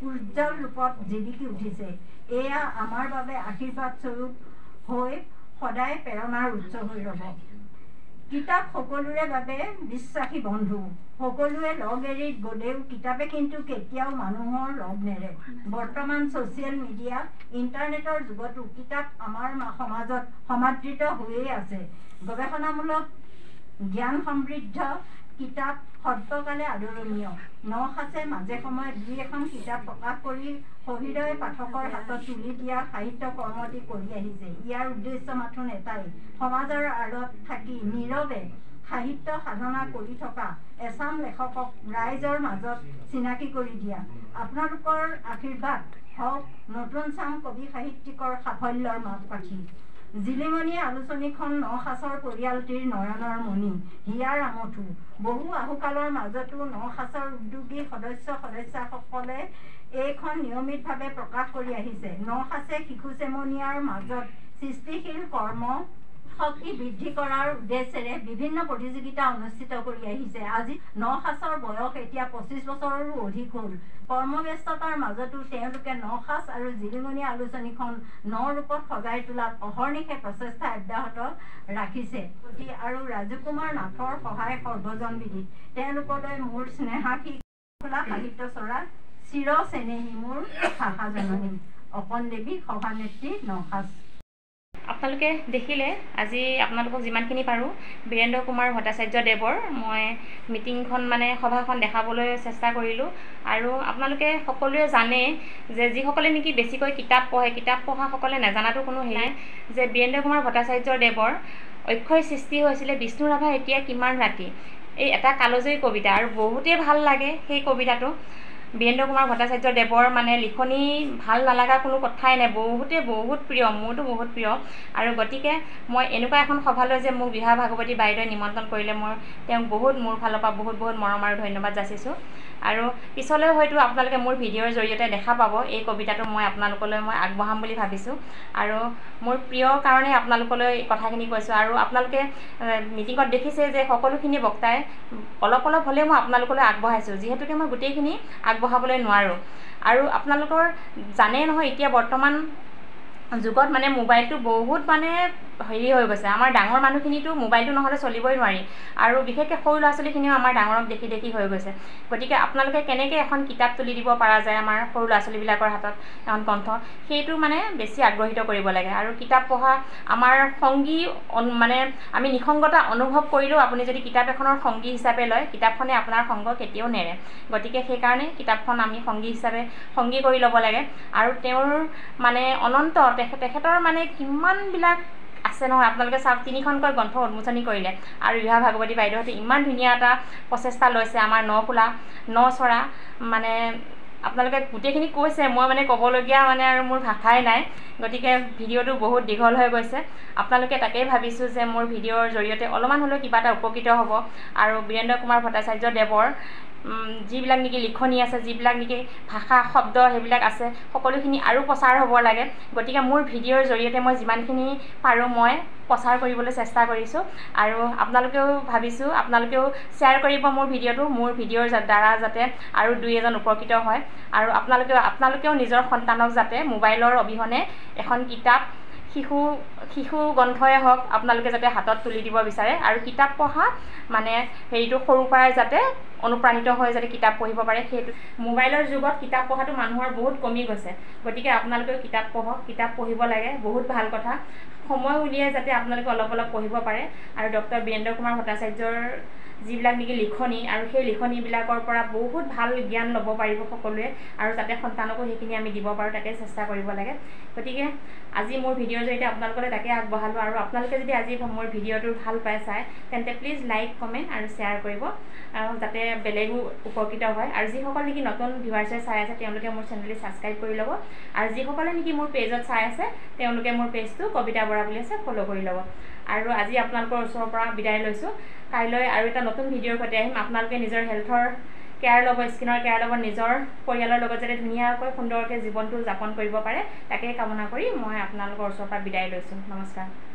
উজ্জ্বল ৰূপত জিলিকি উঠিছে। এয়া আমাৰ বাবে আশীৰ্বাদ স্বৰূপ হৈ সদায় প্ৰেৰণাৰ উৎস হৈ ৰ'ব। কিতাপ সকলোৰে বাবে বিশ্বাসী বন্ধু। সকলোৱে লগ এৰি গ'লেও কিতাপে কিন্তু কেতিয়াও মানুহৰ লগ নেৰে। বৰ্তমান ছ'চিয়েল মিডিয়া, ইণ্টাৰনেটৰ যুগতো কিতাপ আমাৰ সমাজত সমাদৃত হৈয়ে আছে। গৱেষণামূলক জ্ঞান সমৃদ্ধ কিতাপ সৰ্বকালে আদৰণীয়। নসাঁচে মাজে সময়ে দুই এখন কিতাপ প্ৰকাশ কৰি সহৃদয় পাঠকৰ হাতত তুলি দিয়া সাহিত্য কৰ্মটি কৰি আহিছে। ইয়াৰ উদ্দেশ্য মাথোন এটাই, সমাজৰ আঁৰত থাকি নীৰৱে সাহিত্য সাধনা কৰি থকা এচাম লেখকক ৰাইজৰ মাজত চিনাকি কৰি দিয়া। আপোনালোকৰ আশীৰ্বাদ হওক নতুন চাম কবি সাহিত্যিকৰ সাফল্যৰ মাপকাঠি। জিলিঙনি আলোচনীখন নসাঁচৰ পৰিয়ালটিৰ নয়নৰ মণি, হিয়াৰ আমঠু। বহু আহুকালৰ মাজতো নসাঁচৰ উদ্যোগী সদস্যাসকলে এইখন নিয়মিতভাৱে প্ৰকাশ কৰি আহিছে। নসাঁচে শিশু চেমনীয়াৰ মাজত সৃষ্টিশীল কৰ্ম শক্তি বৃদ্ধি কৰাৰ উদ্দেশ্যেৰে বিভিন্ন প্ৰতিযোগিতা অনুষ্ঠিত কৰি আহিছে। আজি নসাঁচৰ বয়স এতিয়া 25 বছৰৰো অধিক হ'ল। কৰ্মব্যস্ততাৰ মাজতো তেওঁলোকে নসাঁচ আৰু জিলিঙনি আলোচনীখন ৰূপত সজাই তোলাত অহৰ্নিশে প্ৰচেষ্টা অব্যাহত ৰাখিছে। আৰু ৰাজু কুমাৰ নাথৰ সহায় সৰ্বজনবিদিত। তেওঁলোকলৈ মোৰ স্নেহাশী সাহিত্য চৰা চিৰ চেনেহী মোৰ ভাষা জননী অকণ দেৱী সভানেত্ৰী নসাঁচ। আপোনালোকে দেখিলে আজি আপোনালোকক যিমানখিনি পাৰোঁ বীৰেন্দ্ৰ কুমাৰ ভট্টাচাৰ্যদেৱৰ মই মিটিংখন সভাখন দেখাবলৈ চেষ্টা কৰিলোঁ। আৰু আপোনালোকে সকলোৱে জানে যে যিসকলে নেকি বেছিকৈ কিতাপ পঢ়াসকলে নাজানাতো কোনো হেৰি নাই যে বীৰেন্দ্ৰ কুমাৰ ভট্টাচাৰ্যদেৱৰ অক্ষয় সৃষ্টি হৈছিলে বিষ্ণু ৰাভা এতিয়া কিমান ৰাতি, এই এটা কালজয়ী কবিতা। আৰু বহুতেই ভাল লাগে সেই কবিতাটো। বীৰেন্দ্ৰ কুমাৰ ভট্টাচাৰ্যদেৱৰ লিখনি ভাল নালাগা কোনো কথাই নাই, বহুত প্ৰিয়, মোৰতো বহুত প্ৰিয়। আৰু গতিকে মই এনেকুৱা এখন সভালৈ যে মোক বিভা ভাগৱতী বাইদেৱে নিমন্ত্ৰণ কৰিলে, মই তেওঁক মোৰ ফালৰ পৰা বহুত মৰম আৰু ধন্যবাদ যাচিছোঁ। আৰু পিছলৈ হয়তো আপোনালোকে মোৰ ভিডিঅ'ৰ জৰিয়তে দেখা পাব এই কবিতাটো মই আপোনালোকলৈ আগবঢ়াম বুলি ভাবিছোঁ। আৰু মোৰ প্ৰিয় কাৰণে আপোনালোকলৈ কথাখিনি কৈছোঁ। আৰু আপোনালোকে মিটিঙত দেখিছে যে সকলোখিনি বক্তাই অলপ হ'লেও মই আপোনালোকলৈ আগবঢ়াইছোঁ, যিহেতুকে মই গোটেইখিনি আগবঢ়াবলৈ নোৱাৰোঁ। আৰু আপোনালোকৰ জানেই নহয় এতিয়া বৰ্তমান যুগত মোবাইলটো বহুত হেৰি হৈ গৈছে। আমাৰ ডাঙৰ মানুহখিনিতো মোবাইলটো নহ'লে চলিবই নোৱাৰি। আৰু বিশেষকৈ সৰু ল'ৰা ছোৱালীখিনিও আমাৰ ডাঙৰক দেখি হৈ গৈছে। গতিকে আপোনালোকে কেনেকৈ এখন কিতাপ তুলি দিব পৰা যায় আমাৰ সৰু ল'ৰা ছোৱালীবিলাকৰ হাতত এখন গ্ৰন্থ, সেইটো বেছি আগ্ৰহিত কৰিব লাগে। আৰু কিতাপ পঢ়া আমাৰ সংগী আমি নিসংগতা অনুভৱ কৰিলেও আপুনি যদি কিতাপ এখনৰ সংগী হিচাপে লয়, কিতাপখনে আপোনাৰ সংগ কেতিয়াও নেৰে। গতিকে সেইকাৰণে কিতাপখন আমি সংগী কৰি ল'ব লাগে। আৰু তেওঁৰ অনন্ত তেখেতৰ কিমানবিলাক আছে নহয়, আপোনালোকে চাওক 3খনকৈ গ্ৰন্থ উন্মোচনী কৰিলে। আৰু বিভা ভাগৱতী বাইদেউহঁতে ইমান ধুনীয়া এটা প্ৰচেষ্টা লৈছে। আমাৰ নখোলা, নচৰা আপোনালোকে গোটেইখিনি কৈছে, মই ক'বলগীয়া আৰু মোৰ ভাষাই নাই। গতিকে ভিডিঅ'টো বহুত দীঘল হৈ গৈছে। আপোনালোকে তাকেই ভাবিছোঁ যে মোৰ ভিডিঅ'ৰ জৰিয়তে অলপমান হ'লেও কিবা এটা উপকৃত হ'ব। আৰু বীৰেন্দ্ৰ কুমাৰ ভট্টাচাৰ্যদেৱৰ যিবিলাক নেকি লিখনি আছে, যিবিলাক নেকি ভাষা শব্দ সেইবিলাক আছে, সকলোখিনি আৰু প্ৰচাৰ হ'ব লাগে। গতিকে মোৰ ভিডিঅ'ৰ জৰিয়তে মই যিমানখিনি পাৰোঁ মই প্ৰচাৰ কৰিবলৈ চেষ্টা কৰিছোঁ। আৰু আপোনালোকেও ভাবিছোঁ আপোনালোকেও শ্বেয়াৰ কৰিব মোৰ ভিডিঅ'ৰ দ্বাৰা যাতে আৰু 2-এজন উপকৃত হয়। আৰু আপোনালোকেও নিজৰ সন্তানক যাতে মোবাইলৰ অবিহনে এখন কিতাপ শিশু গ্ৰন্থই হওক আপোনালোকে যাতে হাতত তুলি দিব বিচাৰে আৰু কিতাপ পঢ়া মানে হেৰিটো সৰুৰ পৰাই যাতে অনুপ্ৰাণিত হৈ যাতে কিতাপ পঢ়িব পাৰে সেইটো মোবাইলৰ যুগত কিতাপ পঢ়াটো মানুহৰ বহুত কমি গৈছে গতিকে আপোনালোকেও কিতাপ পঢ়ক কিতাপ পঢ়িব লাগে বহুত ভাল কথা সময় উলিয়াই যাতে আপোনালোকে অলপ অলপ পঢ়িব পাৰে আৰু ডক্টৰ বীৰেন্দ্ৰ কুমাৰ ভট্টাচাৰ্যৰ যিবিলাক নেকি লিখনি আৰু সেই লিখনিবিলাকৰ পৰা বহুত ভাল জ্ঞান ল'ব পাৰিব সকলোৱে আৰু যাতে সন্তানকো সেইখিনি আমি দিব পাৰোঁ তাকে চেষ্টা কৰিব লাগে গতিকে আজি মোৰ ভিডিঅ'ৰ জৰিয়তে আপোনালোকলৈ তাকে আগবঢ়ালোঁ আৰু আপোনালোকে যদি আজি মোৰ ভিডিঅ'টো ভাল পাই চাই তেন্তে প্লিজ লাইক কমেণ্ট আৰু শ্বেয়াৰ কৰিব যাতে বেলেগো উপকৃত হয় আৰু যিসকল নেকি নতুন ভিউৱাৰ্ছে চাই আছে তেওঁলোকে মোৰ চেনেলটি ছাবস্ক্ৰাইব কৰি ল'ব আৰু যিসকলে নেকি মোৰ পেজত চাই আছে তেওঁলোকে মোৰ পেজটো কবিতা বৰা বুলি আছে ফ'ল' কৰি ল'ব আৰু আজি আপোনালোকৰ ওচৰৰ পৰা বিদায় লৈছোঁ কাইলৈ আৰু এটা নতুন ভিডিঅ'ৰ সৈতে আহিম আপোনালোকে নিজৰ হেল্থৰ কেয়াৰ ল'ব স্কিনৰ কেয়াৰ ল'ব নিজৰ পৰিয়ালৰ লগত যাতে ধুনীয়াকৈ সুন্দৰকৈ জীৱনটো যাপন কৰিব পাৰে তাকে কামনা কৰি মই আপোনালোকৰ ওচৰৰ পৰা বিদায় লৈছোঁ নমস্কাৰ